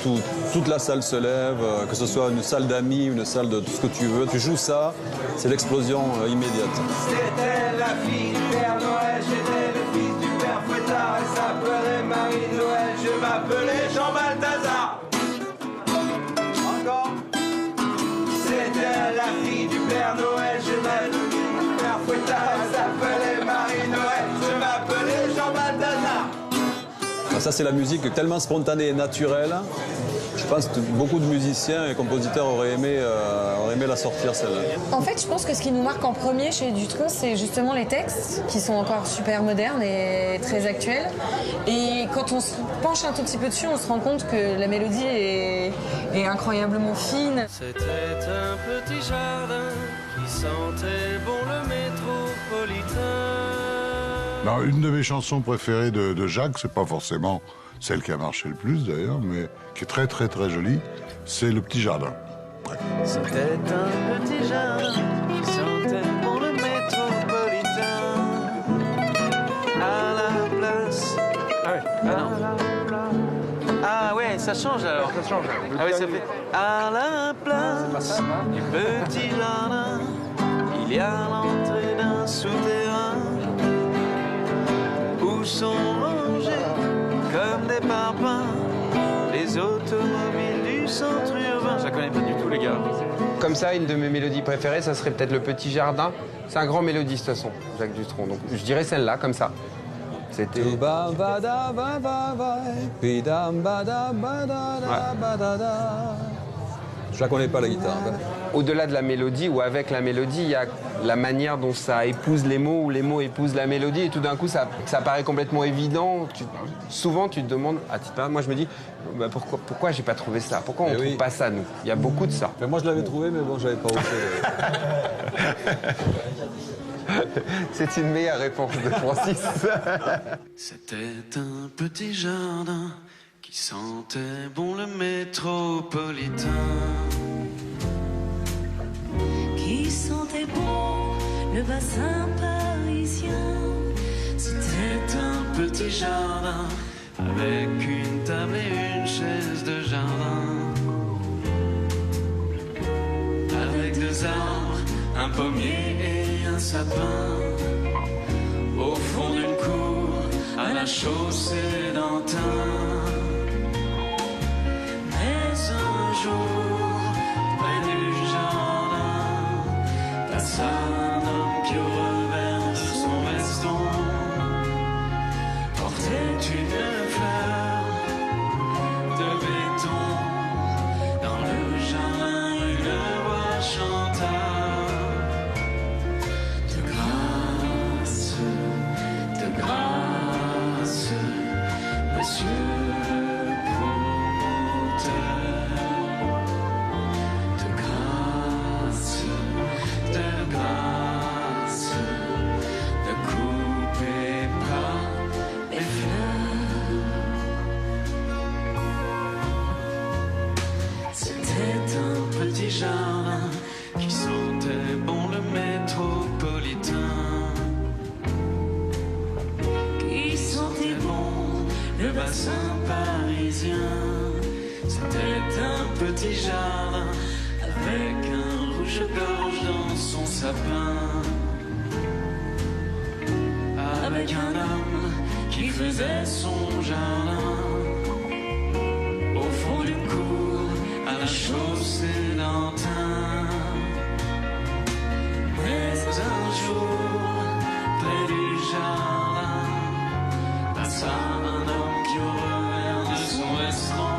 toute la salle se lève, que ce soit une salle d'amis, une salle de tout ce que tu veux. Tu joues ça, c'est l'explosion immédiate. C'était la fille du Père Noël, j'étais le fils du Père Fouettard. Elle s'appelait Marie-Noël, je m'appelais Jean Balthazar. Encore. C'était la fille du Père Noël, je m'appelais le Père Fouettard. Elle s'appelait Marie-Noël, je m'appelais Jean Balthazar. Ça, c'est la musique tellement spontanée et naturelle. Je pense que beaucoup de musiciens et compositeurs auraient aimé la sortir, celle-là. En fait, je pense que ce qui nous marque en premier chez Dutronc, c'est justement les textes, qui sont encore super modernes et très actuels. Et quand on se penche un tout petit peu dessus, on se rend compte que la mélodie est incroyablement fine. C'était un petit jardin qui sentait bon le métropolitain. Alors, une de mes chansons préférées de Jacques, c'est pas forcément celle qui a marché le plus d'ailleurs, mais qui est très très très jolie, c'est Le Petit Jardin. Ouais. C'était un petit jardin qui sentait bon le métropolitain. À la place. Ah ouais, ah ouais, ça change alors. Ça change. Ah oui, ça fait. À la place du petit jardin, il y a l'entrée d'un souterrain où sont rangés comme des parpaings les automobiles du centre urbain. Je la connais pas du tout, les gars. Comme ça, une de mes mélodies préférées, ça serait peut-être Le Petit Jardin. C'est un grand mélodiste, de toute façon, Jacques Dutronc. Donc je dirais celle-là, comme ça. C'était... Ouais. Je la connais pas, la guitare. Au-delà de la mélodie ou avec la mélodie, il y a la manière dont ça épouse les mots ou les mots épousent la mélodie. Et tout d'un coup, ça paraît complètement évident. Souvent, tu te demandes, moi je me dis, bah, pourquoi j'ai pas trouvé ça? Pourquoi on trouve pas ça, nous? Il y a beaucoup de ça. Mais moi, je l'avais trouvé, mais bon, j'avais pas osé. C'est une meilleure réponse de Francis. C'était un petit jardin qui sentait bon le métropolitain. Qui sentait bon le bassin parisien. C'était un petit jardin avec une table et une chaise de jardin. Avec 2 arbres, un pommier et un sapin. Au fond d'une cour, à la chaussée d'Antin. Mais un jour, près du jardin, passa un homme qui au revers de son veston portait une fleur de béton. Dans le jardin, une voix chanta: de grâce, monsieur le promoteur. De grâce, ne coupez pas les fleurs. C'était un petit jardin qui sentait bon le métropolitain, qui sentait bon le bassin parisien. C'était un petit jardin avec un rouge-gorge dans son sapin, avec un homme qui faisait son jardin au fond d'une cour à la chaussée d'Antin. Mais un jour, près du jardin, passa un homme qui au revers de son veston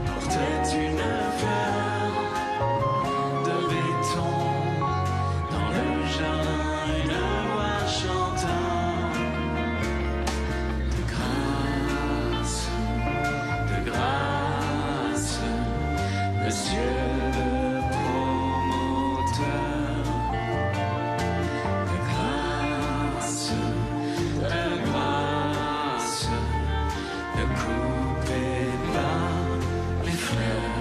portait une fleur de béton. Dans le jardin, une voix chanta: de grâce, monsieur le promoteur. De grâce, ne coupez pas les fleurs.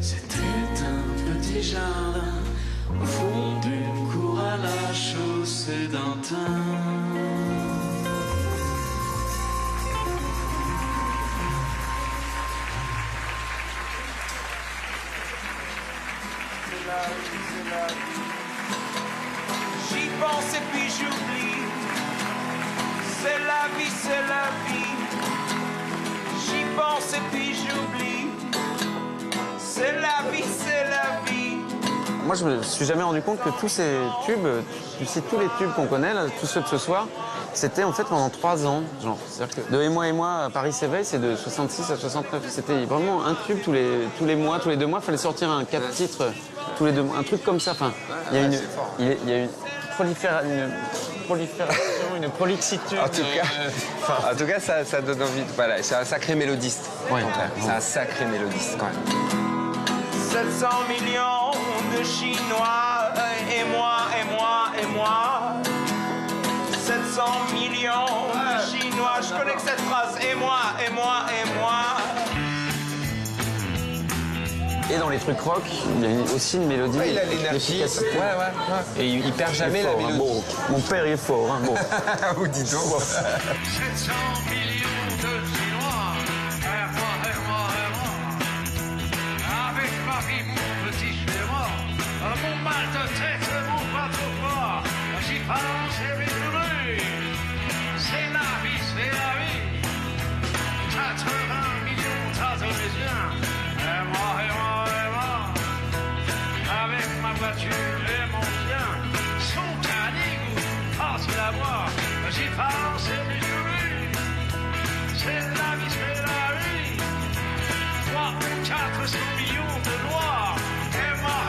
C'était un petit jardin au fond d'une cour à la chaussée d'Antin. J'y pense et puis j'oublie. C'est la vie, c'est la vie. J'y pense et puis j'oublie. C'est la vie, c'est la vie. Moi, je me suis jamais rendu compte que tous ces tubes, tu cites tous les tubes qu'on connaît, là, tous ceux de ce soir, c'était en fait pendant 3 ans. Genre, c'est-à-dire que de Et moi, Paris s'éveille, c'est de 66 à 69. C'était vraiment un tube tous les mois, tous les 2 mois, il fallait sortir un 4 titres tous les 2 mois, un truc comme ça. Enfin, il y a une prolifération, une prolixitude. En tout cas, ça donne envie. Voilà, c'est un sacré mélodiste. Ouais, au contraire. C'est un sacré mélodiste quand même. 700 millions de Chinois, et moi. 700 millions de Chinois, je connais que cette phrase, et moi. Et dans les trucs rock, il y a aussi une mélodie. Ouais, il a l'énergie. Ouais. Et il perd jamais la mélodie. Mon père, il est fort. Hein, bon. Ou dis donc. 700 millions de Chinois, et moi. Avec ma vie, mon petit schéma, mon mal de tête, mon pas trop fort, j'y pense et m'étourner. C'est la vie, c'est la vie. 80 millions d'Indonésiens, et moi. Avec ma voiture et mon chien, son canigou, c'est la voix, j'y pense et m'étourner. C'est la vie, c'est la vie. 300 ou 400 millions de noirs. Et moi.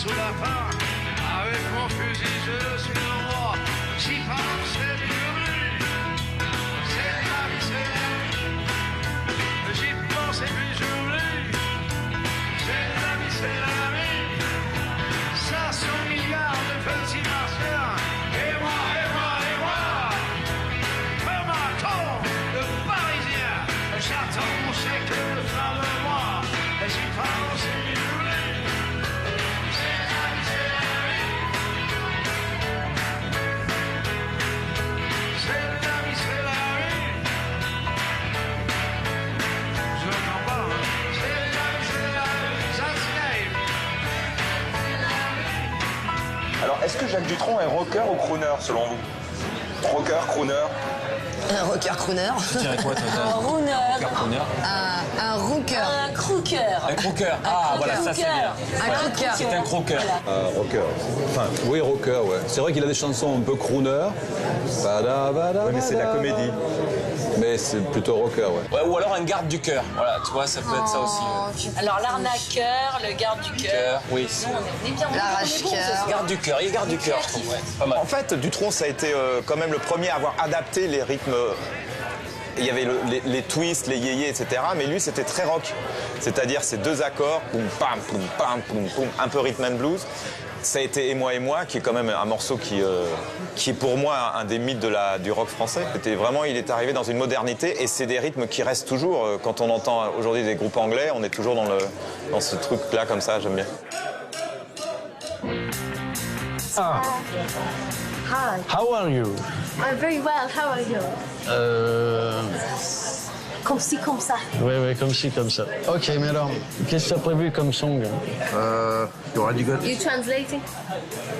sous la fin. Avec mon fusil, je suis le roi. J'y pense, c'est plus. C'est la vie, c'est la vie. J'y pense et puis j'oublie. C'est la vie, c'est la vie. 500 milliards de petits martiens. Et moi, et moi, et moi. Comme un ton de Parisien. J'attends mon chèque de fin de mois. Et j'y pense et puis j'oublie. C'est la vie, c'est la vie. C'est la vie, c'est la vie. Je n'entends pas, hein. C'est la vie, c'est la vie. Ça se lève. Alors, est-ce que Jacques Dutronc est rocker ou crooner, selon vous? Rocker, crooner? Un rocker crooner. Tu dirais quoi, toi? Un runner. Crooner. Un rooker. Un crooker. Un croqueur. Ah, voilà, ça c'est bien. Un croqueur. C'est un croqueur. Rocker. Enfin, oui, rocker, ouais. C'est vrai qu'il a des chansons un peu crooner. Oui, mais c'est de la comédie. Mais c'est plutôt rocker, ouais. Ouais, ou alors un garde du cœur. Voilà, tu vois, ça peut être ça aussi. Alors l'arnaqueur, le garde du cœur. Oui. L'arrache-cœur. Garde du cœur, il est garde du cœur, je trouve. Ouais, pas mal. En fait, Dutronc, ça a été quand même le premier à avoir adapté les rythmes. Il y avait les twists, les yéyés, etc. Mais lui, c'était très rock. C'est-à-dire ces deux accords, poum, pam, poum, pam, poum, poum, un peu rhythm and blues. Ça a été Et moi, qui est quand même un morceau qui est pour moi un des mythes du rock français. Il est arrivé dans une modernité et c'est des rythmes qui restent toujours. Quand on entend aujourd'hui des groupes anglais, on est toujours dans ce truc-là comme ça, j'aime bien. Ah. Hi. How are you? I'm very well. How are you? Comme ci, comme ça. Oui, comme ci, comme ça. Ok, mais alors, qu'est-ce que tu as prévu comme song? You translating?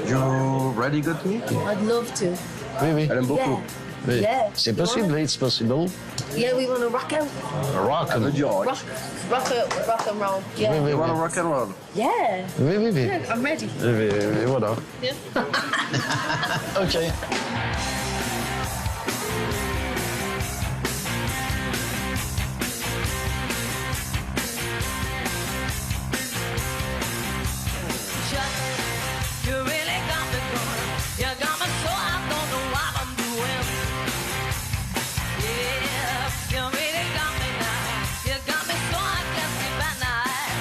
You ready got me? I'd love to. Oui. Elle aime beaucoup. Yeah. Oui. Yeah. C'est possible, it's possible. Yeah, we want to rock out. Rock and roll. Rock and roll. Yeah. Oui. You want to rock and roll? Yeah. Oui. Yeah, I'm ready. Et voilà. Yeah. Ok. You really got me going. You got me so I don't know what I'm doing. Yeah, you really got me now. You got me so I can't sleep at night.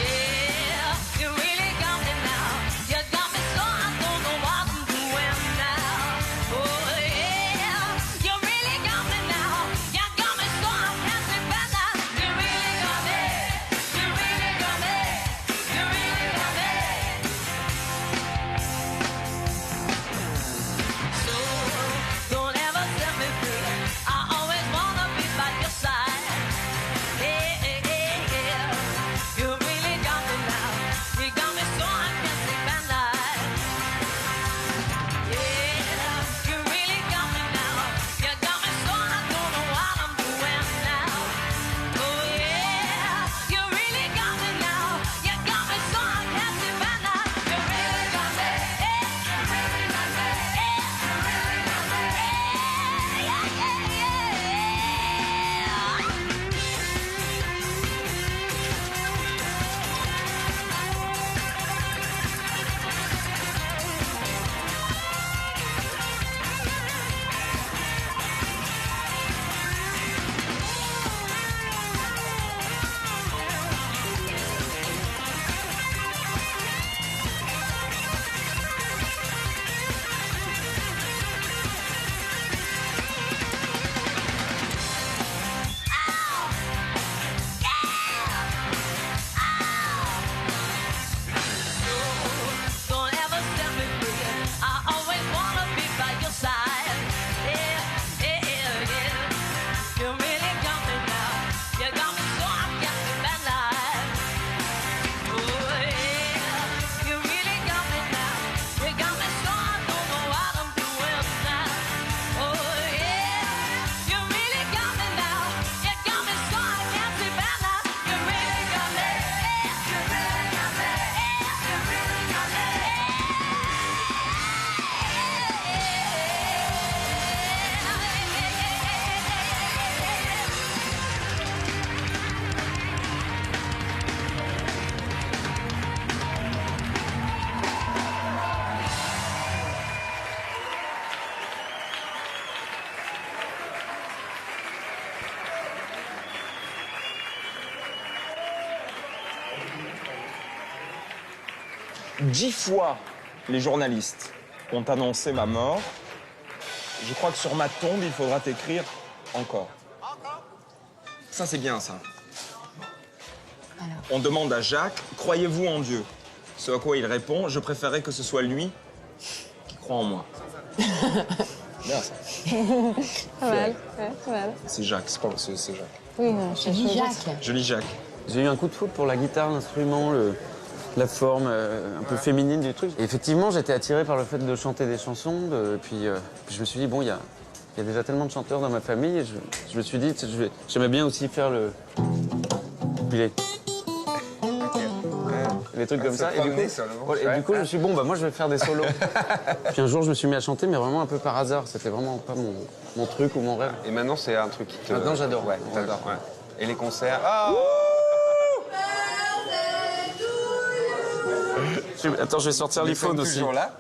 Yeah, you really got me now. You got me so I don't know what I'm doing now. 10 fois les journalistes ont annoncé ma mort. Je crois que sur ma tombe, il faudra t'écrire encore. Ça, c'est bien, ça. On demande à Jacques, croyez-vous en Dieu? Ce à quoi il répond, je préférerais que ce soit lui qui croit en moi. Bien, ça. Pas mal, ouais, pas mal. C'est Jacques, c'est Jacques. Oui, non, je lis Jacques. Je lis Jacques. J'ai eu un coup de foudre pour la guitare, l'instrument, la forme un peu féminine du truc. Et effectivement, j'étais attiré par le fait de chanter des chansons. Puis je me suis dit, bon, il y a déjà tellement de chanteurs dans ma famille. Et je me suis dit, j'aimais bien aussi faire le... Puis les trucs comme ça. Et du coup, je me suis dit, bon, bah moi, je vais faire des solos. Puis un jour, je me suis mis à chanter, mais vraiment un peu par hasard. C'était vraiment pas mon truc ou mon rêve. Et maintenant, c'est un truc qui te... Maintenant, j'adore. Ouais, j'adore. Ouais. Et les concerts. Attends, je vais sortir l'iPhone aussi. Toujours là.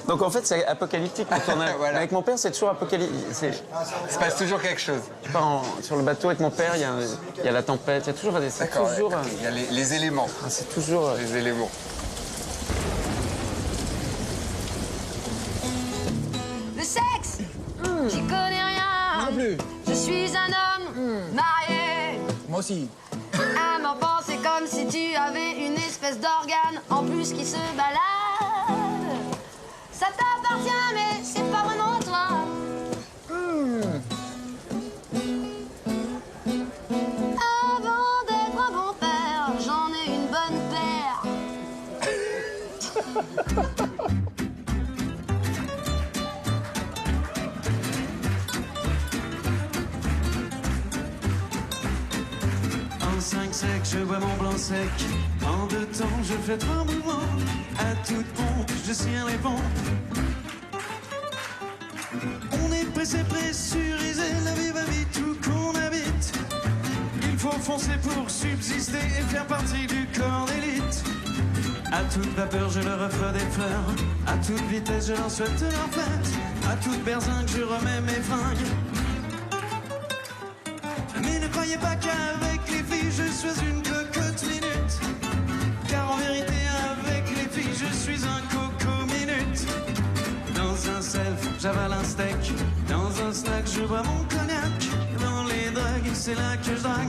Donc en fait, c'est apocalyptique. Voilà. Avec mon père, c'est toujours apocalyptique. Il se passe toujours quelque chose. Tu pars sur le bateau avec mon père, il y a la tempête, il y a toujours des... Toujours, il y a les éléments. C'est toujours... Les éléments. Le sexe, j'y connais rien. Non plus. Je suis un homme marié. Moi aussi. Un enfant, c'est comme si tu avais une espèce d'organe en plus qui se balade. Ça t'appartient, mais c'est pas vraiment toi. Avant d'être un bon père, j'en ai une bonne paire. En 5 secs, je bois mon blanc sec. En 2 temps, je fais 3 mouvements. À toute pompe, je serre les pompes. On est pressé, pressurisé, la vie va vite où qu'on habite. Il faut foncer pour subsister et faire partie du corps d'élite. À toute vapeur, je leur offre des fleurs. À toute vitesse, je leur souhaite leur fête. À toute berzingue, je remets mes fringues. Mais ne croyez pas qu'avec les filles, je sois une cocotte minute. Car en vérité, avec les filles, je suis un coco minute. Dans un self, j'avale un steak. Dans un snack, je bois mon cognac. Dans les drogues, c'est là que je drague.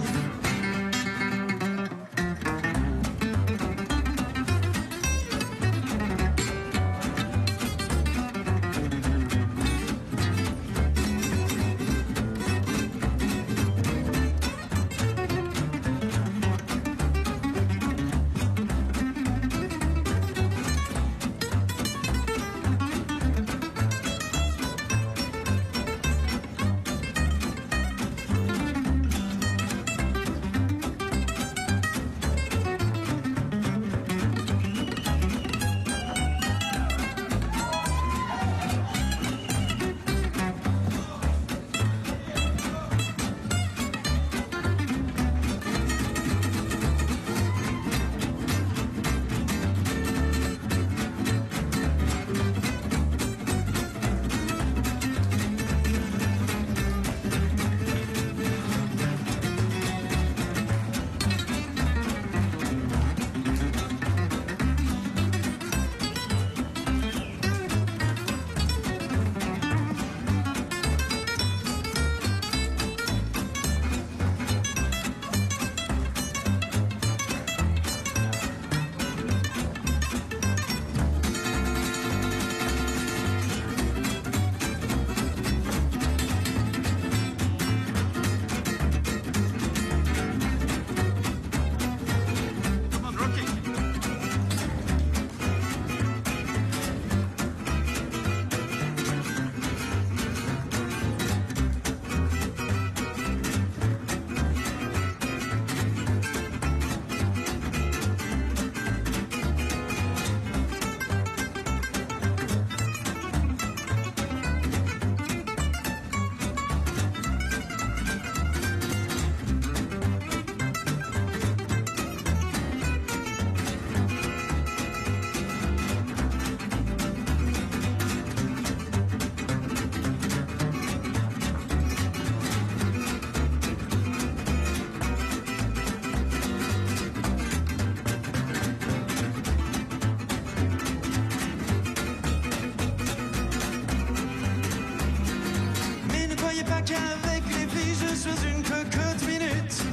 qu'avec les filles je suis une cocotte minute.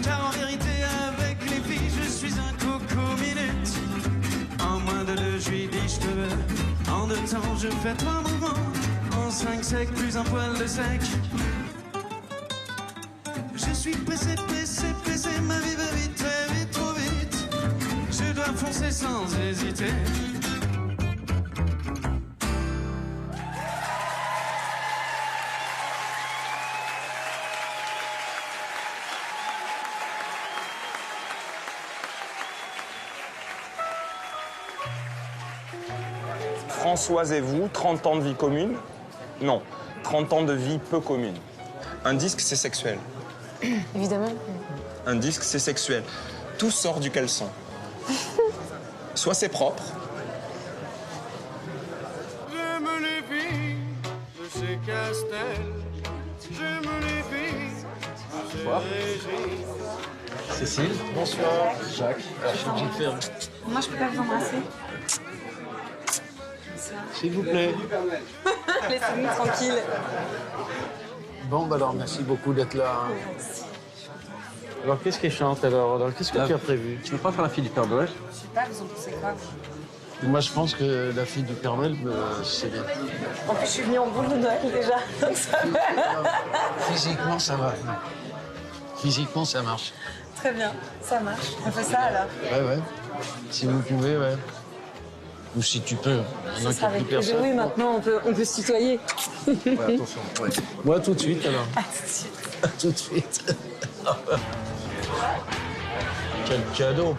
Car en vérité avec les filles je suis un coco minute. En moins de 2 je lui dis je te veux. En 2 temps je fais 3 mouvements. En 5 sec plus un poil de sec. Je suis pressé, pressé, pressé. Ma vie va vite, très vite, trop vite. Je dois foncer sans hésiter. Françoise et vous, 30 ans de vie commune? Non, 30 ans de vie peu commune. Un disque, c'est sexuel. Évidemment. Un disque, c'est sexuel. Tout sort du caleçon. Soit c'est propre. J'aime les filles de chez Castel. J'aime les filles de chez Régis. Cécile. Bonsoir. Jacques. Alors, je suis obligé de faire. Moi, je peux pas vous embrasser. S'il vous plaît. Laissez-nous tranquille. Bon, bah alors, merci beaucoup d'être là. Alors, qu'est-ce qu'elle chante alors qu'est-ce que tu as prévu? Tu veux pas faire la fille du Père Noël? Je sais pas, vous en pensez quoi? Moi, je pense que la fille du Père Noël, c'est bien. En plus, je suis venue en boule de Noël déjà, donc ça va. Physiquement, ça va. Physiquement, ça marche. Très bien, ça marche. On fait ça alors. Ouais. Si vous pouvez, ouais. Ou si tu peux. Ça sera avec plaisir. Oui, maintenant, on peut se tutoyer. Ouais, attention. Ouais. Moi, tout de suite, alors. À tout de suite. À tout de suite. Quel cadeau.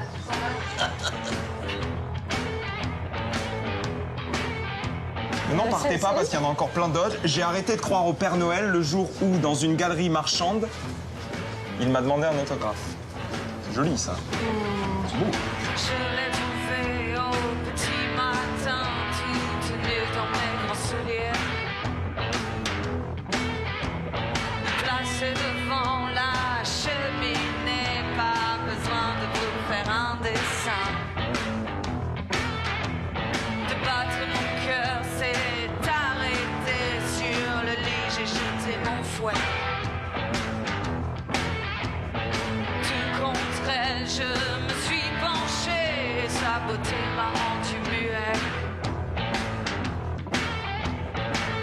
Non, partez pas parce qu'il y en a encore plein d'autres. J'ai arrêté de croire au Père Noël le jour où, dans une galerie marchande, il m'a demandé un autographe. C'est joli, ça. C'est beau. Je l'ai trouvé au petit matin, toute nue dans mes grands souliers. Placé devant la cheminée, pas besoin de vous faire un dessin. De battre mon cœur s'est arrêté sur le lit, j'ai jeté mon fouet. Du contraire, je me suis penchée, sa beauté m'a rendu muet.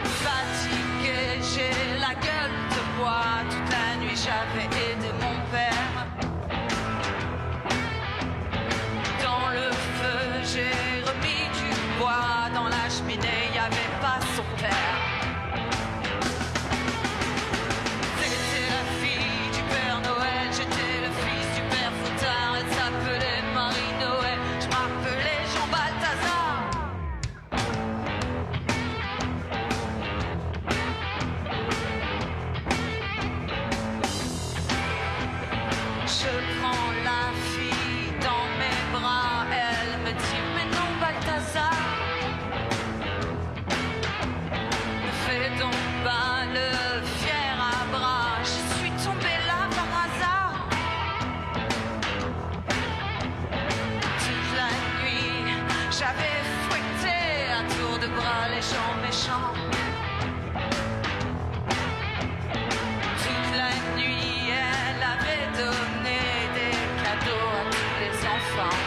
Fatiguée, j'ai la gueule de bois, toute la nuit j'avais aidé mon père. Dans le feu, j'ai remis du bois, dans la cheminée, il n'y avait pas son père. C'était la fille du Père Noël, j'étais le fils du Père Foutard. Elle s'appelait Marie-Noël, je m'appelais Jean Balthazar. Je prends la fille dans mes bras, elle me dit mais non Balthazar. Ne fais donc pas le fier à bras, je suis tombée là par hasard. Toute la nuit, j'avais fouetté à tour de bras les gens méchants. Toute la nuit, elle avait donné des cadeaux à tous les enfants.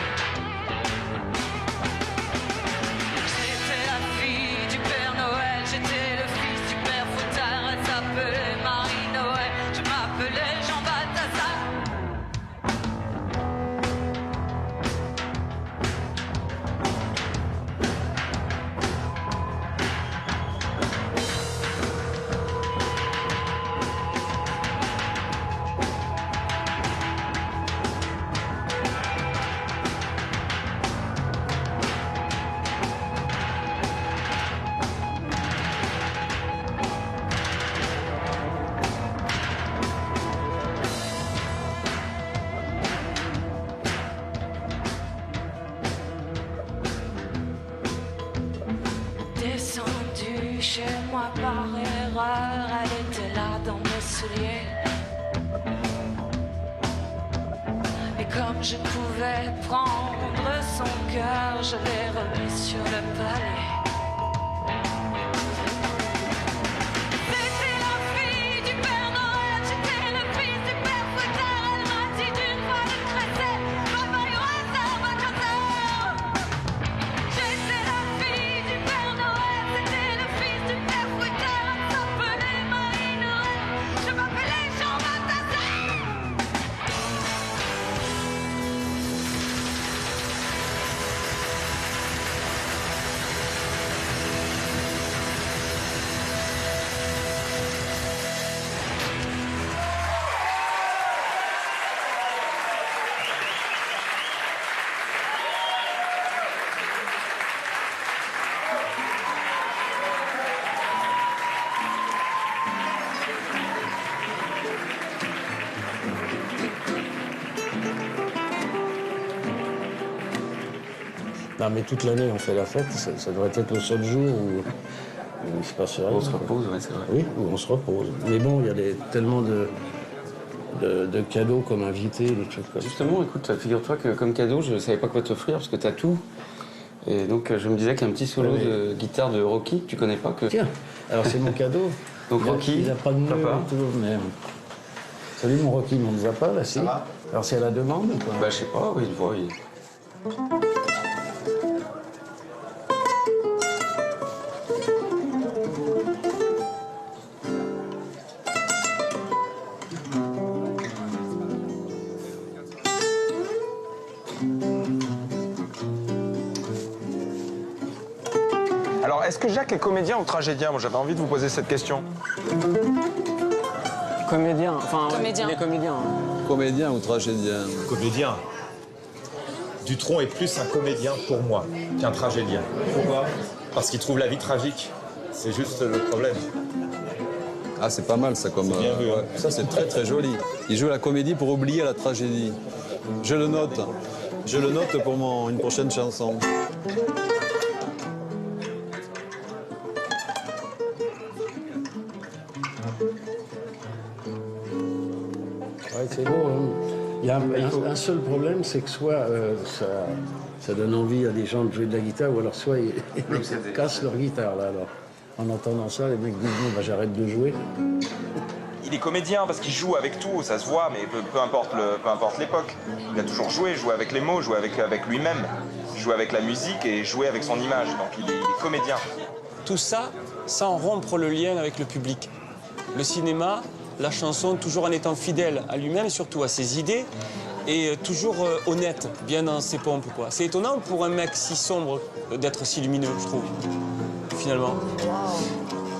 J'étais la fille du Père Noël, j'étais le fils du Père Foutard. Elle s'appelait Marie-Noël, je m'appelais Jean Balthazar. Descendue chez moi par erreur, elle était là dans mes souliers. Et comme je pouvais prendre son cœur, je l'ai remis sur le palais. C'était la fille Non, mais toute l'année, on fait la fête. Ça devrait être le seul jour où il ne se passe rien. On se repose, ouais, c'est vrai. Oui, où on se repose. Mais bon, il y a tellement de cadeaux comme invités, des trucs comme ça. Justement, écoute, figure-toi que comme cadeau, je ne savais pas quoi t'offrir parce que tu as tout. Et donc, je me disais qu'il y a un petit solo de guitare de Rocky que tu connais pas. Tiens, alors c'est mon cadeau. Donc Rocky, il n'a pas de nœud et tout, merde. Salut mon Rocky, mon Zappa, là, si. Alors c'est à la demande ou quoi? Bah, je sais pas, oui, je vois. Alors, est-ce que Jacques est comédien ou tragédien? Moi, j'avais envie de vous poser cette question. Comédien, enfin, Comédien. il est comédien. Comédien ou tragédien? Comédien. Dutronc est plus un comédien pour moi qu'un tragédien. Pourquoi? Parce qu'il trouve la vie tragique. C'est juste le problème. Ah, c'est pas mal ça comme... bien vu, hein. Ça, c'est très très joli. Il joue la comédie pour oublier la tragédie. Je le note. Je le note pour une prochaine chanson. Ouais, c'est beau. Hein. Il y a un seul problème, c'est que soit ça donne envie à des gens de jouer de la guitare, ou alors soit ils cassent leur guitare. Là, alors. En entendant ça, les mecs disent non, bah, j'arrête de jouer. Il est comédien parce qu'il joue avec tout, ça se voit, mais peu importe l'époque. Il a toujours joué, joué avec les mots, joué avec lui-même, joué avec la musique et joué avec son image. Donc il est comédien. Tout ça sans rompre le lien avec le public. Le cinéma, la chanson, toujours en étant fidèle à lui-même, surtout à ses idées, et toujours honnête, bien dans ses pompes, quoi. C'est étonnant pour un mec si sombre d'être si lumineux, je trouve, finalement.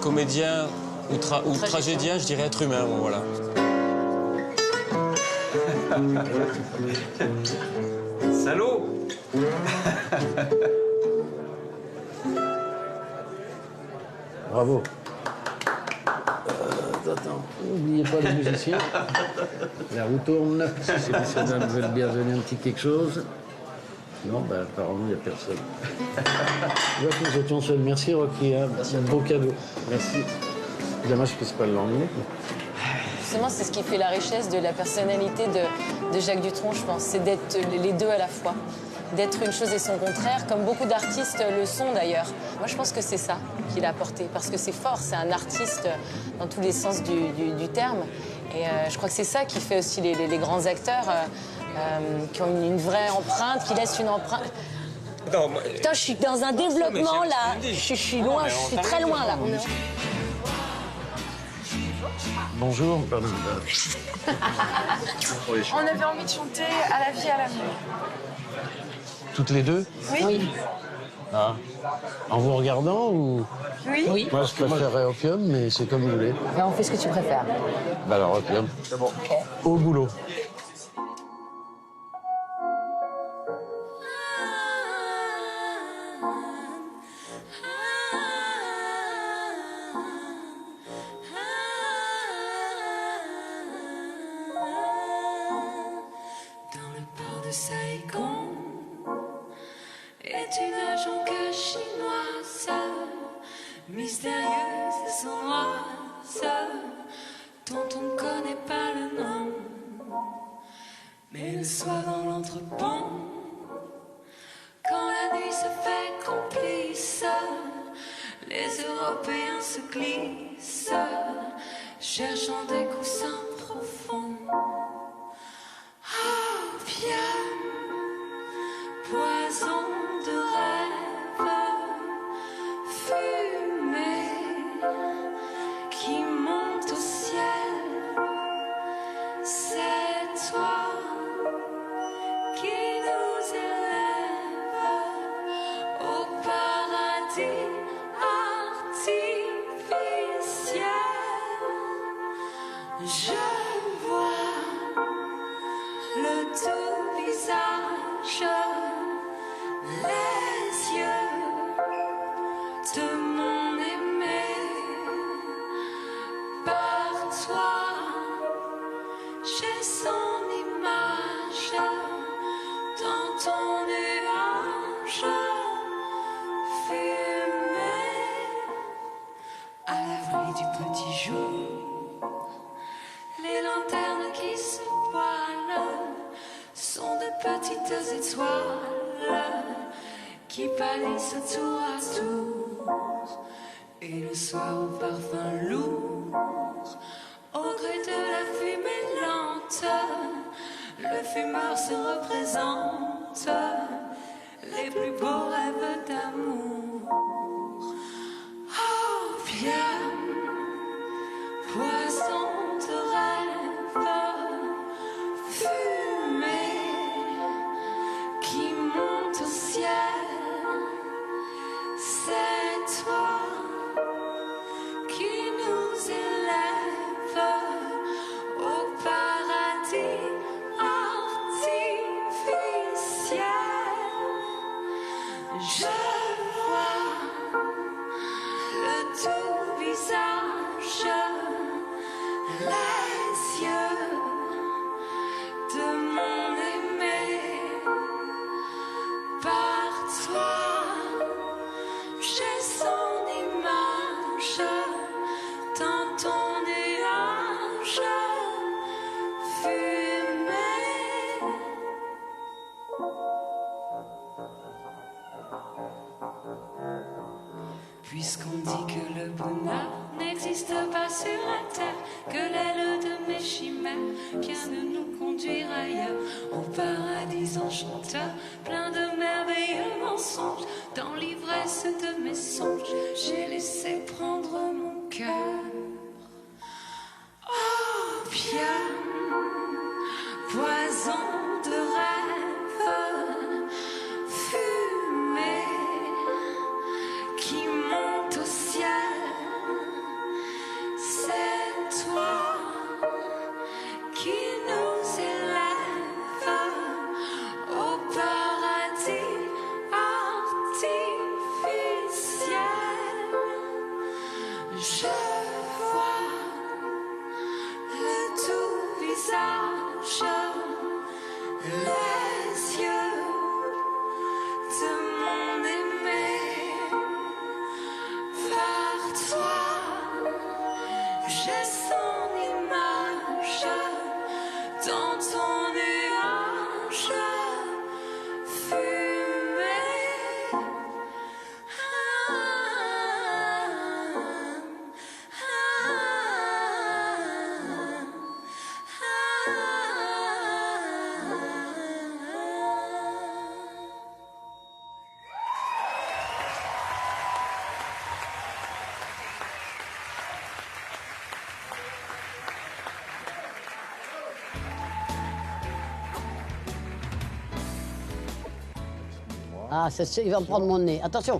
Comédien ou tragédien, je dirais être humain, bon, voilà. Salaud. Bravo. Attends, n'oubliez pas les musiciens. La roue tourne. Si ces messieurs dames veulent bien donner un petit quelque chose. Non, bah, apparemment, il n'y a personne. Je vois que nous étions seuls. Merci, Rocky. Hein. C'est un beau cadeau. Merci. Dommage que ce pas le lendemain. Justement, c'est ce qui fait la richesse de la personnalité de Jacques Dutronc, je pense. C'est d'être les deux à la fois. D'être une chose et son contraire, comme beaucoup d'artistes le sont d'ailleurs. Moi, je pense que c'est ça qu'il a apporté, parce que c'est fort, c'est un artiste dans tous les sens du terme. Et je crois que c'est ça qui fait aussi les grands acteurs qui ont une vraie empreinte, qui laissent une empreinte. Non, Putain, je suis dans un développement là. Je suis loin, je suis très loin là. Bonjour. Pardon. On avait envie de chanter À la vie, à l'amour. Toutes les deux? Oui. Ah. En vous regardant ou? Oui. Moi, je préférerais Opium, mais c'est comme vous voulez. Ben, on fait ce que tu préfères. Bah alors, Opium. C'est bon. Au boulot. Dans le port de Saigon est une agent chinoise, mystérieuse et sournoise, dont on ne connaît pas le nom. Mais le soir dans l'entrepont, quand la nuit se fait complice, les Européens se glissent, cherchant des coussins profonds. Opium, poison de rêve, fumée qui monte au ciel. C'est toi qui nous élève au paradis artificiel. Je vois le tout visage, les yeux de mon aimé. Par toi, j'ai son image dans ton nuage. du petit jour. Les lanternes qui se voilent sont de petites étoiles qui pâlissent tour à tour. Et le soir au parfum lourd, au gré de la fumée lente, le fumeur se représente les plus beaux rêves d'amour. Opium, poison de rêve, fumée qui monte au ciel, c'est toi qui nous élève au paradis artificiel. Je vois le tout visage, les yeux de mon aimé. Par toi, j'ai son image dans ton nuage fumé. Puisqu'on dit que le bonheur n'existe pas sur la terre, que l'aile de mes chimères vient de nous conduire ailleurs, au paradis enchanteur, plein de merveilleux mensonges. Dans l'ivresse de mes songes, j'ai laissé prendre mon cœur. Opium, poison de rêve, fumée qui monte au ciel, c'est toi qui nous élève au paradis artificiel. Je vois le tout visage, les yeux de mon aimé. Par toi, j'ai son image dans ton nuage fumé. Ah, il va me prendre mon nez. Attention.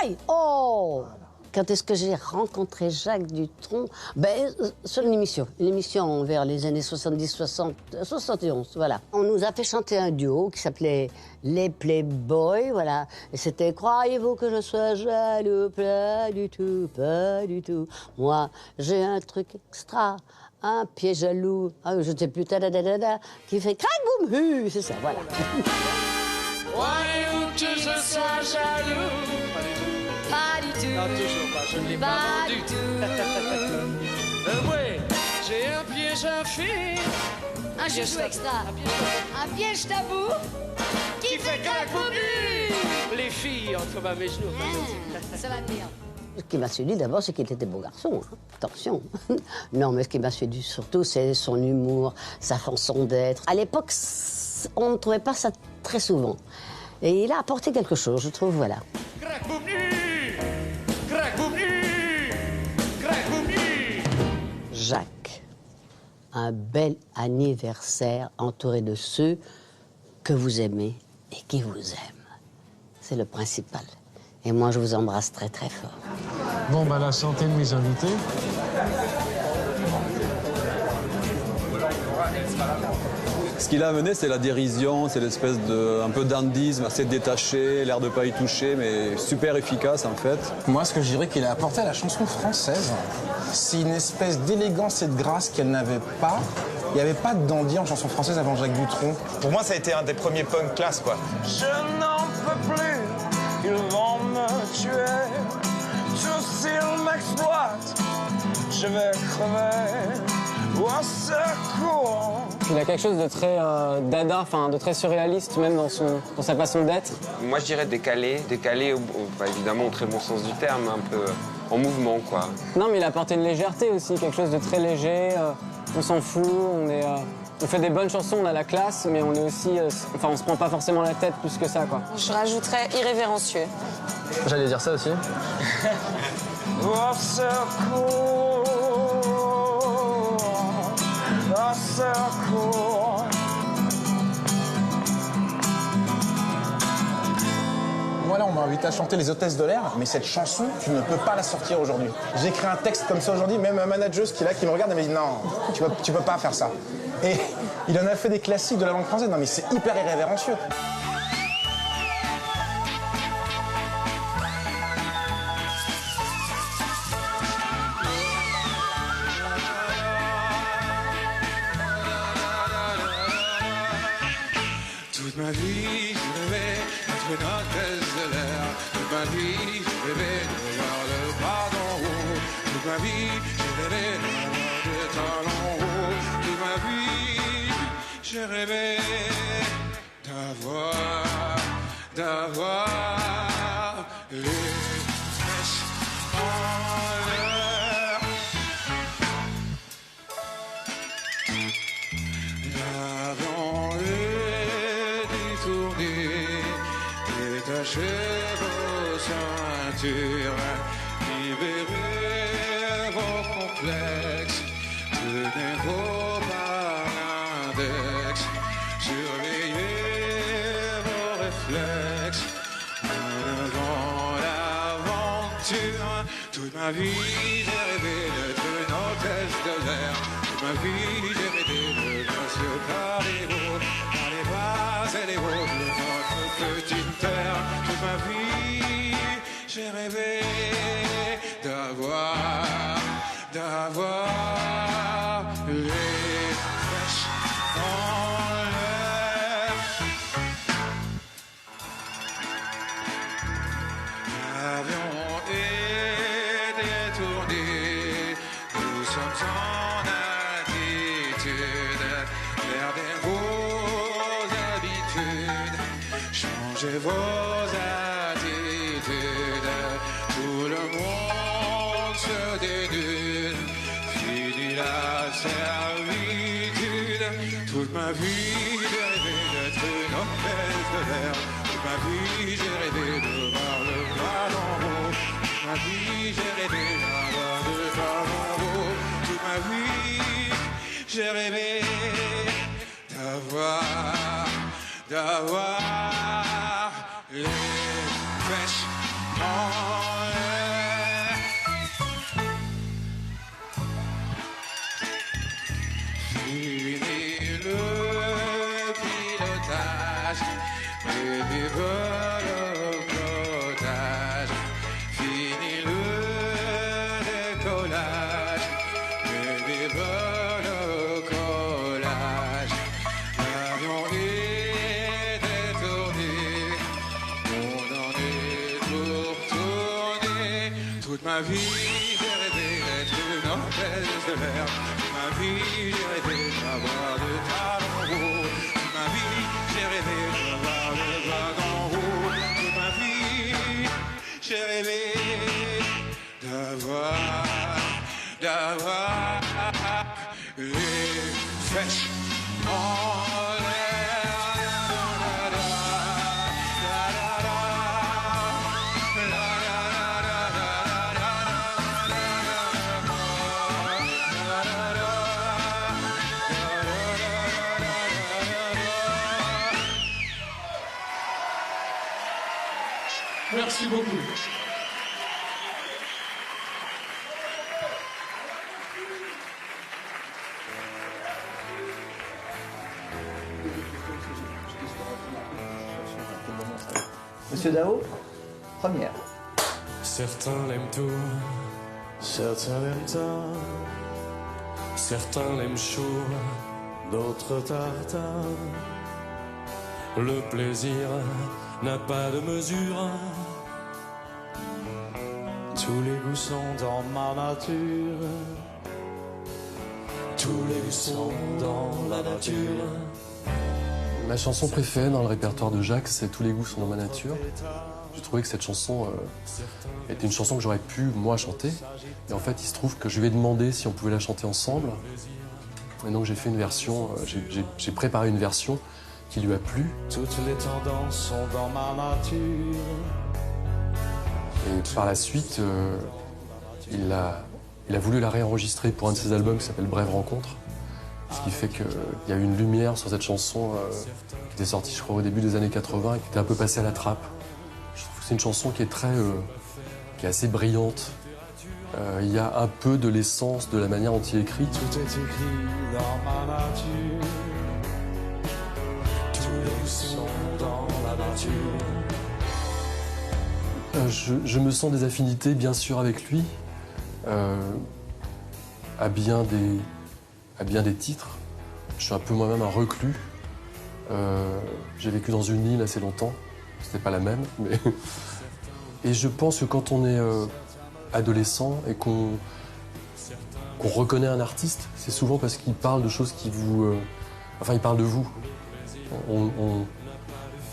Aïe. Oh. Quand est-ce que j'ai rencontré Jacques Dutronc? Sur une émission vers les années 70, 60, 71, voilà. On nous a fait chanter un duo qui s'appelait Les Playboys, voilà. Et c'était « Croyez-vous que je sois jaloux ?» Pas du tout, pas du tout. Moi, j'ai un truc extra, un pied jaloux, je ne sais plus, qui fait « Crac, boum, hu !» C'est ça, voilà. Croyez-vous que je sois jaloux? Pas du tout. Non, toujours pas, je ne l'ai pas vendu. Du tout. Ouais, j'ai un piège à faire. Un chouchou extra. Un piège tabou qui fait crac boum hu. Les filles entre ma mes genoux. Ça va venir. Ce qui m'a séduit d'abord, c'est qu'il était beau garçon. Hein. Attention. Non, mais ce qui m'a séduit surtout, c'est son humour, sa façon d'être. À l'époque, on ne trouvait pas ça très souvent. Et il a apporté quelque chose, je trouve, voilà. Crac boum hu. Crac boum hu. Crac boum hu. Jacques, un bel anniversaire entouré de ceux que vous aimez et qui vous aiment. C'est le principal. Et moi, je vous embrasse très, très fort. Bon, la santé de mes invités. Ce qu'il a amené, c'est la dérision, c'est l'espèce de un peu dandisme, assez détaché, l'air de pas y toucher, mais super efficace en fait. Moi, ce que je dirais qu'il a apporté à la chanson française, c'est une espèce d'élégance et de grâce qu'elle n'avait pas. Il n'y avait pas de dandy en chanson française avant Jacques Dutronc. Pour moi, ça a été un des premiers punk class, quoi. Je n'en peux plus, ils vont me tuer. Tous ils m'exploitent, je vais crever. Au secours. Il a quelque chose de très dada, enfin de très surréaliste même dans sa façon d'être. Moi je dirais décalé évidemment au très bon sens du terme, un peu en mouvement quoi. Non mais il a apporté une légèreté aussi, quelque chose de très léger, on s'en fout, on fait des bonnes chansons, on a la classe, mais on est aussi, on se prend pas forcément la tête plus que ça quoi. Je rajouterais irrévérencieux. J'allais dire ça aussi. Au secours. Au secours. Moi là, on m'a invité à chanter Les Hôtesses de l'air, mais cette chanson, tu ne peux pas la sortir aujourd'hui. J'ai écrit un texte comme ça aujourd'hui, même un manageuse qui est là, qui me regarde, elle m'a dit non, tu peux pas faire ça. Et il en a fait des classiques de la langue française, non mais c'est hyper irrévérencieux. Toute ma vie, je rêvais d'être une hôtesse de l'air. Toute ma vie, je rêvais de voir le bras d'en haut. Toute ma vie, j'ai rêvé d'avoir des talons hauts. Toute ma vie, j'ai rêvé d'avoir les fesses en l'air. L'avion est détourné, détachez vos ceintures, libérez vos complexes, tenez vos index, surveillez vos réflexes, en avant l'aventure. Toute ma vie j'ai rêvé d'être une hôtesse de l'air. Toute ma vie j'ai rêvé de passer par les bras et les hauts de notre petite terre. Toute ma vie j'ai rêvé d'avoir les flèches en l'air. L'avion est détourné, nous sommes en altitude, perdez vos habitudes, changez vos attitudes, tout le monde se dénude, fini la servitude. Toute ma vie j'ai rêvé d'être une hôtesse de l'air. Toute ma vie j'ai rêvé de voir le bras d'en haut. Toute ma vie j'ai rêvé d'avoir de bras d'en haut. Toute ma vie j'ai rêvé d'avoir les fesses en l'air. Fini le pilotage, et vive le pilotage. Fini le décollage, et vive le collage. L'avion est détourné, on en est pour tourner. Toute ma vie j'ai rêvé d'être une hôtesse de l'air. Toute ma vie j'ai rêvé d'avoir de talons hauts. Toute ma vie j'ai rêvé d'avoir le bras d'en haut. Toute ma vie j'ai rêvé d'avoir les fesses en l'air. Merci beaucoup. Monsieur Dao, première. Certains l'aiment tout, certains l'aiment tard, certains l'aiment chaud, d'autres tartare. Le plaisir n'a pas de mesure, Tous les goûts sont dans ma nature. Tous les goûts sont dans la nature. Ma chanson préférée dans le répertoire de Jacques, c'est Tous les goûts sont dans ma nature. J'ai trouvé que cette chanson était une chanson que j'aurais pu, moi, chanter. Et en fait, il se trouve que je lui ai demandé si on pouvait la chanter ensemble. Et donc j'ai fait une version, j'ai préparé une version qui lui a plu. Toutes les tendances sont dans ma nature. Et par la suite, il a voulu la réenregistrer pour un de ses albums qui s'appelle Brève rencontre. Ce qui fait qu'il y a eu une lumière sur cette chanson qui était sortie, je crois, au début des années 80 et qui était un peu passée à la trappe. Je trouve que c'est une chanson qui est qui est assez brillante. Il y a un peu de l'essence de la manière dont il écrit. Tout est écrit dans ma nature. Tous les goûts sont dans la nature. Je me sens des affinités, bien sûr, avec lui, à bien des titres. Je suis un peu moi-même un reclus. J'ai vécu dans une île assez longtemps. C'était pas la même, mais... Et je pense que quand on est adolescent et qu'on reconnaît un artiste, c'est souvent parce qu'il parle de choses qui vous... Enfin, il parle de vous.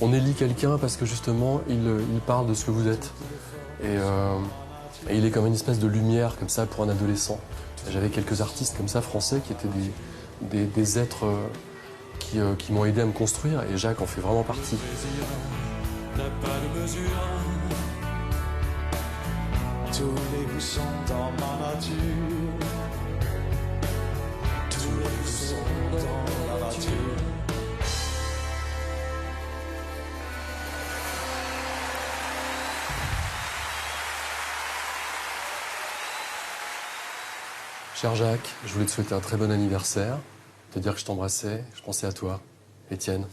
On élit quelqu'un parce que justement, il parle de ce que vous êtes. Et il est comme une espèce de lumière comme ça pour un adolescent. J'avais quelques artistes comme ça français qui étaient des êtres qui m'ont aidé à me construire et Jacques en fait vraiment partie. N'a pas de mesure. Tous les goûts sont dans ma nature. Tous les goûts sont dans la nature. Cher Jacques, je voulais te souhaiter un très bon anniversaire, te dire que je t'embrassais, je pensais à toi, Étienne.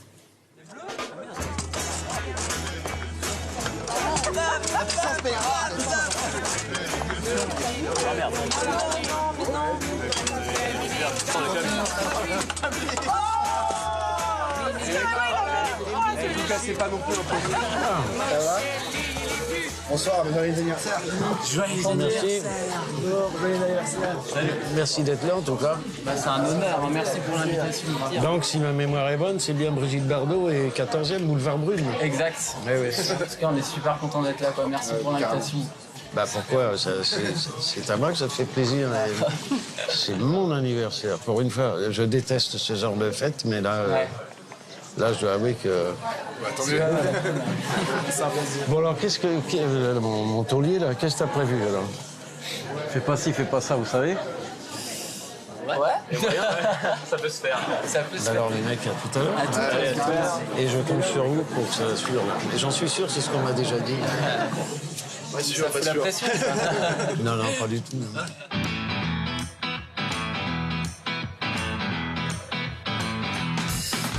Vous cassez pas non plus un peu. Ça va? Bonsoir, joyeux anniversaire. Joyeux anniversaire. Joyeux anniversaire. Merci d'être là en tout cas. C'est un honneur, hein. Merci pour l'invitation. Donc si ma mémoire est bonne, c'est bien Brigitte Bardot et 14e boulevard Brune. Exact. Oui, oui. En tout cas, on est super content d'être là, quoi. Merci pour l'invitation. Bah pourquoi? C'est à moi que ça te fait plaisir. C'est mon anniversaire. Pour une fois, je déteste ce genre de fête, mais là, là je dois avouer que... Bon alors, qu'est-ce que... Mon taulier, là, qu'est-ce que t'as prévu, alors? Fais pas ci, fais pas ça, vous savez? Ouais. Ça peut se faire. Ça peut se faire. Alors les mecs, à tout à l'heure. À tout à l'heure. Et je compte sur vous pour que ça assure. Et j'en suis sûr, c'est ce qu'on m'a déjà dit. Pas sûr, pas sûr. La pression, ça. Non, non, pas du tout. Non.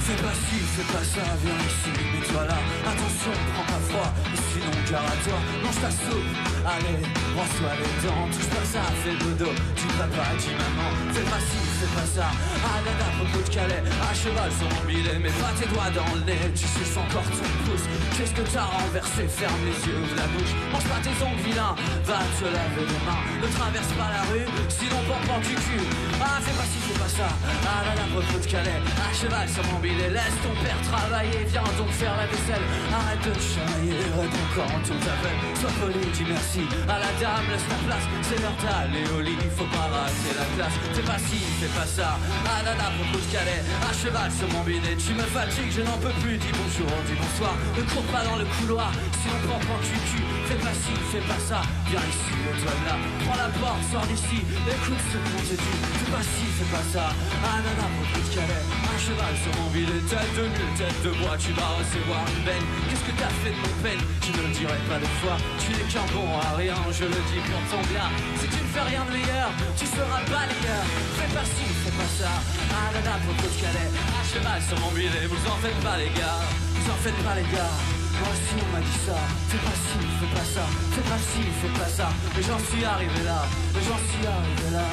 Fais pas ci, fais pas ça, viens ici, mets-toi là. Attention, prends pas froid, et sinon gare à toi. Mange ta soupe, allez, brosse-toi les dents. Touche pas ça, fais dodo, dis papa, dis maman. Fais pas ci, fais pas ça, ah là là, propos de Calais. À cheval sur mon billet, mets pas tes doigts dans le nez. Tu suces encore ton pouce, qu'est-ce que t'as renversé? Ferme les yeux, ouvre la bouche. Mange pas tes ongles vilains, va te laver les mains. Ne traverse pas la rue, sinon pan du cul. Ah, fais pas ci, fais pas ça, ah là là, propos de Calais. À cheval sur mon billet. Laisse ton père travailler, viens donc faire la vaisselle. Arrête de chamailler, réponds quand on t'appelle. Sois poli, dis merci à la dame, laisse ta place. C'est l'heure d'aller au lit, faut pas rater la classe. Fais pas ci, fais pas ça, ah là là, propos de Calais. À cheval sur mon bidet, tu me fatigues, je n'en peux plus. Dis bonjour, dis bonsoir, ne cours pas dans le couloir. Sinon pan du cul, fais pas ci, fais pas ça. Viens ici, toi là, prends la porte, sors d'ici. Écoute ce qu'on te dit, fais pas ci, fais pas ça. Ah là là, propos de Calais. À cheval sur mon bidet. Tête de mule, tête de bois, tu vas recevoir une baigne. Qu'est-ce que t'as fait de mon peine? Tu ne le dirais pas deux fois. Tu n'es qu'un bon à rien, je le dis pour ton bien. Si tu ne fais rien de meilleur, tu seras balayeur. Fais pas ci, fais pas ça. Ah là là, propos de Calais. À cheval sur mon billet, vous en faites pas les gars. Vous en faites pas les gars. Moi aussi on m'a dit ça. Fais pas ci, fais pas ça. Fais pas ci, fais pas ça. Mais j'en suis arrivé là. Mais j'en suis arrivé là.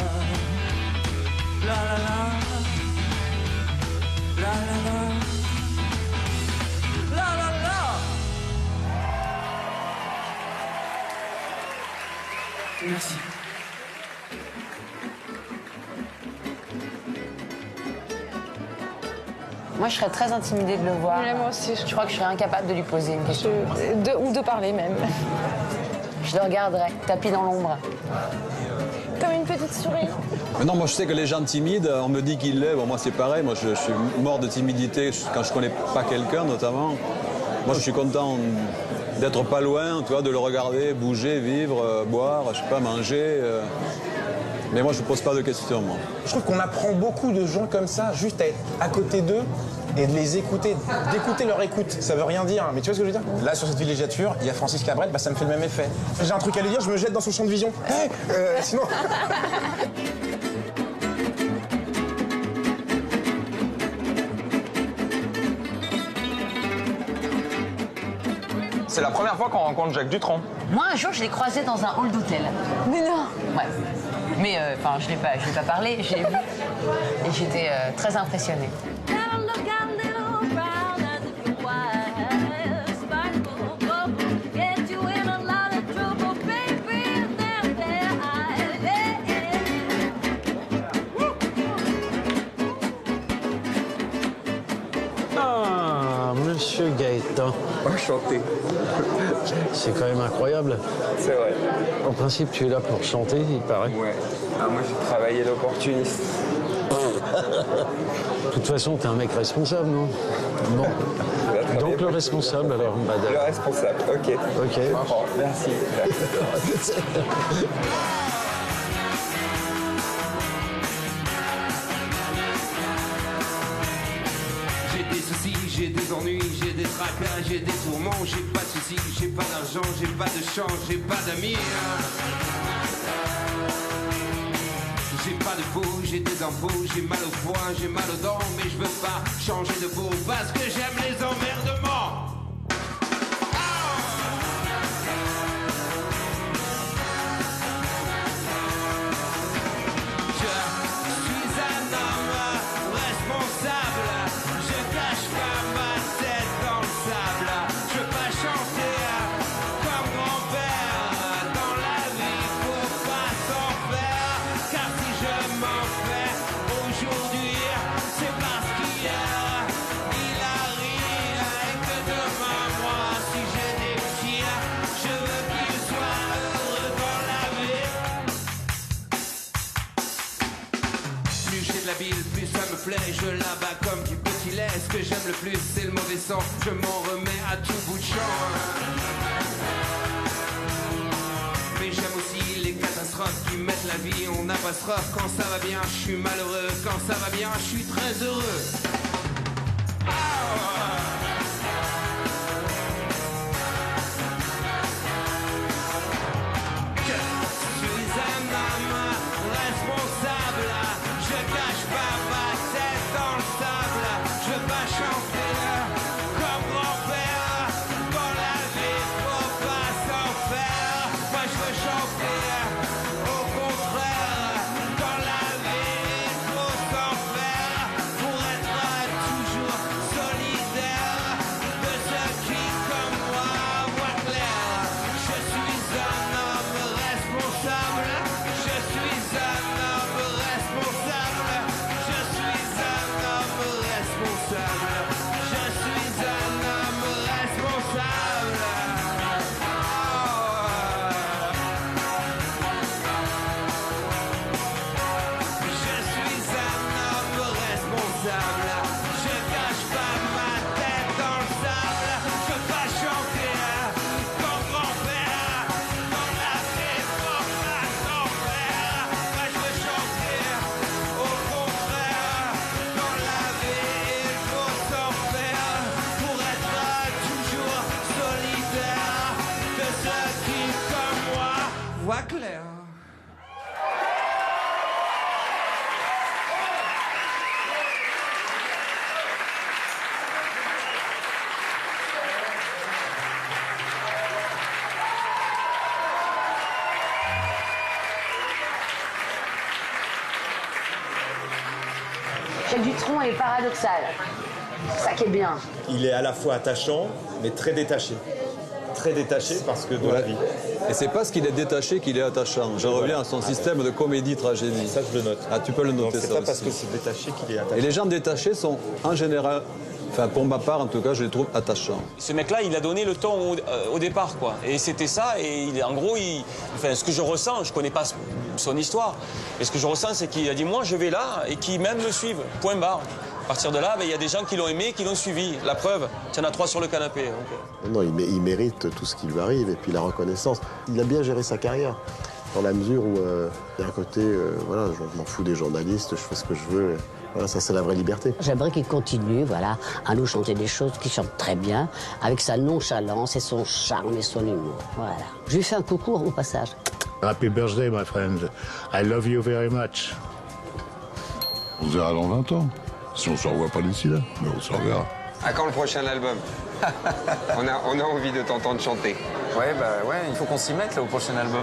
La la la. La la la, la la la. Merci. Moi, je serais très intimidée de le voir. Ouais, moi aussi. Je crois que je serais incapable de lui poser une question. Ou de parler même. Je le regarderais, tapis dans l'ombre. Comme une petite souris. Mais non, moi je sais que les gens timides, on me dit qu'il l'est. Bon, moi c'est pareil, moi je suis mort de timidité quand je connais pas quelqu'un notamment. Moi je suis content d'être pas loin, tu vois, de le regarder, bouger, vivre, boire, je sais pas, manger. Mais moi je pose pas de questions, moi. Je trouve qu'on apprend beaucoup de gens comme ça, juste à être à côté d'eux et de les écouter, d'écouter leur écoute. Ça veut rien dire, mais tu vois ce que je veux dire? Là, sur cette villégiature, il y a Francis Cabrel, bah, ça me fait le même effet. J'ai un truc à lui dire, je me jette dans son champ de vision. Hey, sinon... C'est la première fois qu'on rencontre Jacques Dutronc. Moi, un jour, je l'ai croisé dans un hall d'hôtel. Mais non. Ouais. Mais enfin, je l'ai pas parlé, je l'ai vu. Et j'étais très impressionnée. Ah, Monsieur Gaëtan. Enchanté. C'est quand même incroyable. C'est vrai. En principe, tu es là pour chanter, il paraît. Ouais. Ah, moi, j'ai travaillé l'opportuniste. De toute façon, t'es un mec responsable, non? Bon. Donc le responsable, alors, madame. Le responsable, ok. Ok. Bon, merci. J'ai des soucis, j'ai des ennuis, j'ai des tracas, j'ai des tourments, j'ai pas de soucis, j'ai pas d'argent, j'ai pas de chance, j'ai pas d'amis. J'ai pas de peau, j'ai des impôts, j'ai mal au foie, j'ai mal aux dents, mais je veux pas changer de peau parce que j'aime les emmerdements. Plus ça me plaît, je l'abats comme du petit lait. Ce que j'aime le plus, c'est le mauvais sang. Je m'en remets à tout bout de champ. Mais j'aime aussi les catastrophes qui mettent la vie en apostrophe. Quand ça va bien, je suis malheureux. Quand ça va bien, je suis très heureux. Voix claire. Jacques Dutronc est paradoxal. C'est ça qui est bien. Il est à la fois attachant, mais très détaché. Très détaché parce que de la vie. Et c'est parce qu'il est détaché qu'il est attachant. Je reviens à son système de comédie-tragédie. Ça, je le note. Ah, tu peux le noter, Donc, c'est ça pas aussi. parce que c'est détaché qu'il est attaché. Et les gens détachés sont, en général, enfin pour ma part en tout cas, je les trouve attachants. Ce mec-là, il a donné le ton au départ, quoi. Et c'était ça, et en gros, enfin, ce que je ressens, je connais pas son histoire, mais ce que je ressens, c'est qu'il a dit, moi, je vais là, et qui même me suivent, point barre. À partir de là, il y a des gens qui l'ont aimé, qui l'ont suivi. La preuve, il y en a 3 sur le canapé. Donc. Non, il mérite tout ce qui lui arrive, et puis la reconnaissance. Il a bien géré sa carrière, dans la mesure où, d'un côté, voilà, je m'en fous des journalistes, je fais ce que je veux. Voilà, ça c'est la vraie liberté. J'aimerais qu'il continue, voilà, à nous chanter des choses qu'il chante très bien, avec sa nonchalance et son charme et son humour. Voilà. Je lui fais un coucou au passage. Happy birthday, my friend. I love you very much. On se verra dans 20 ans. Si on se revoit pas d'ici là, mais on se reverra. À quand le prochain album? on a envie de t'entendre chanter. Ouais, bah ouais, il faut qu'on s'y mette là au prochain album.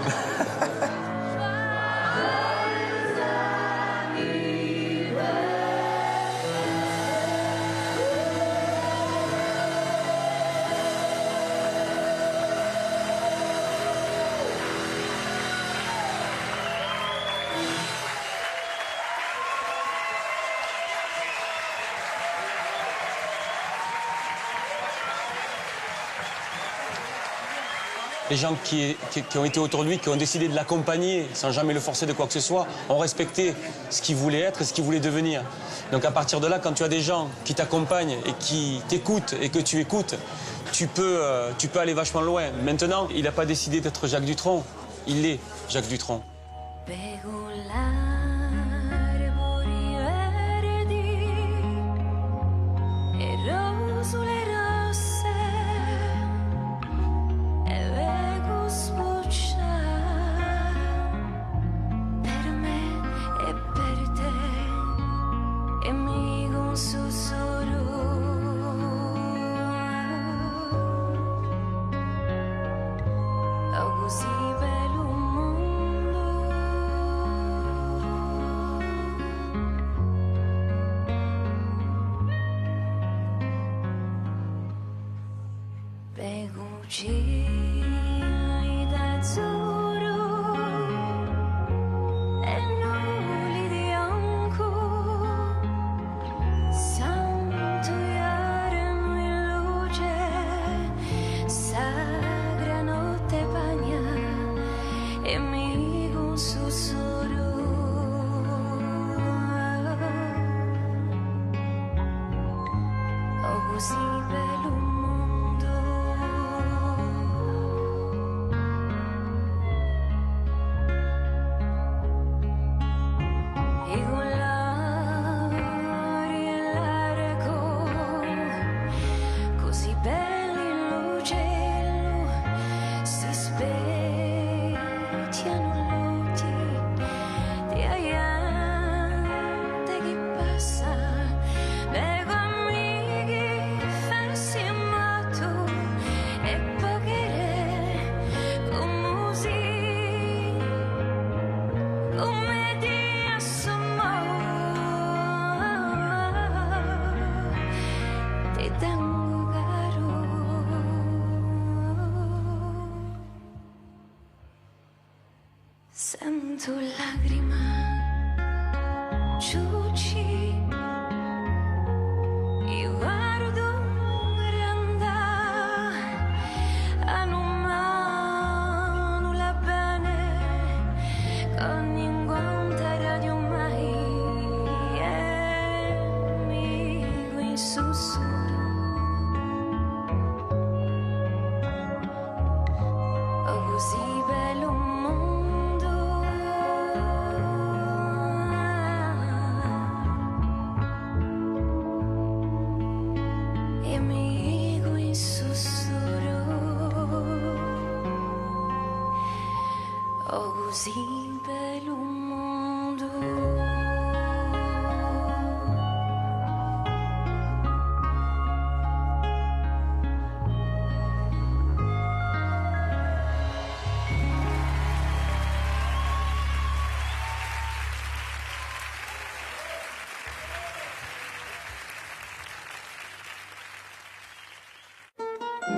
Les gens qui ont été autour de lui, qui ont décidé de l'accompagner sans jamais le forcer de quoi que ce soit, ont respecté ce qu'il voulait être et ce qu'il voulait devenir. Donc à partir de là, quand tu as des gens qui t'accompagnent et qui t'écoutent et que tu écoutes, tu peux aller vachement loin. Maintenant, il n'a pas décidé d'être Jacques Dutronc, il est Jacques Dutronc. Sento lagrima, ciucci, io guardo randa, hanno la bene, con inguantara di un mai, amico in sussurro, oh così bello un amigo in sussurro, oh così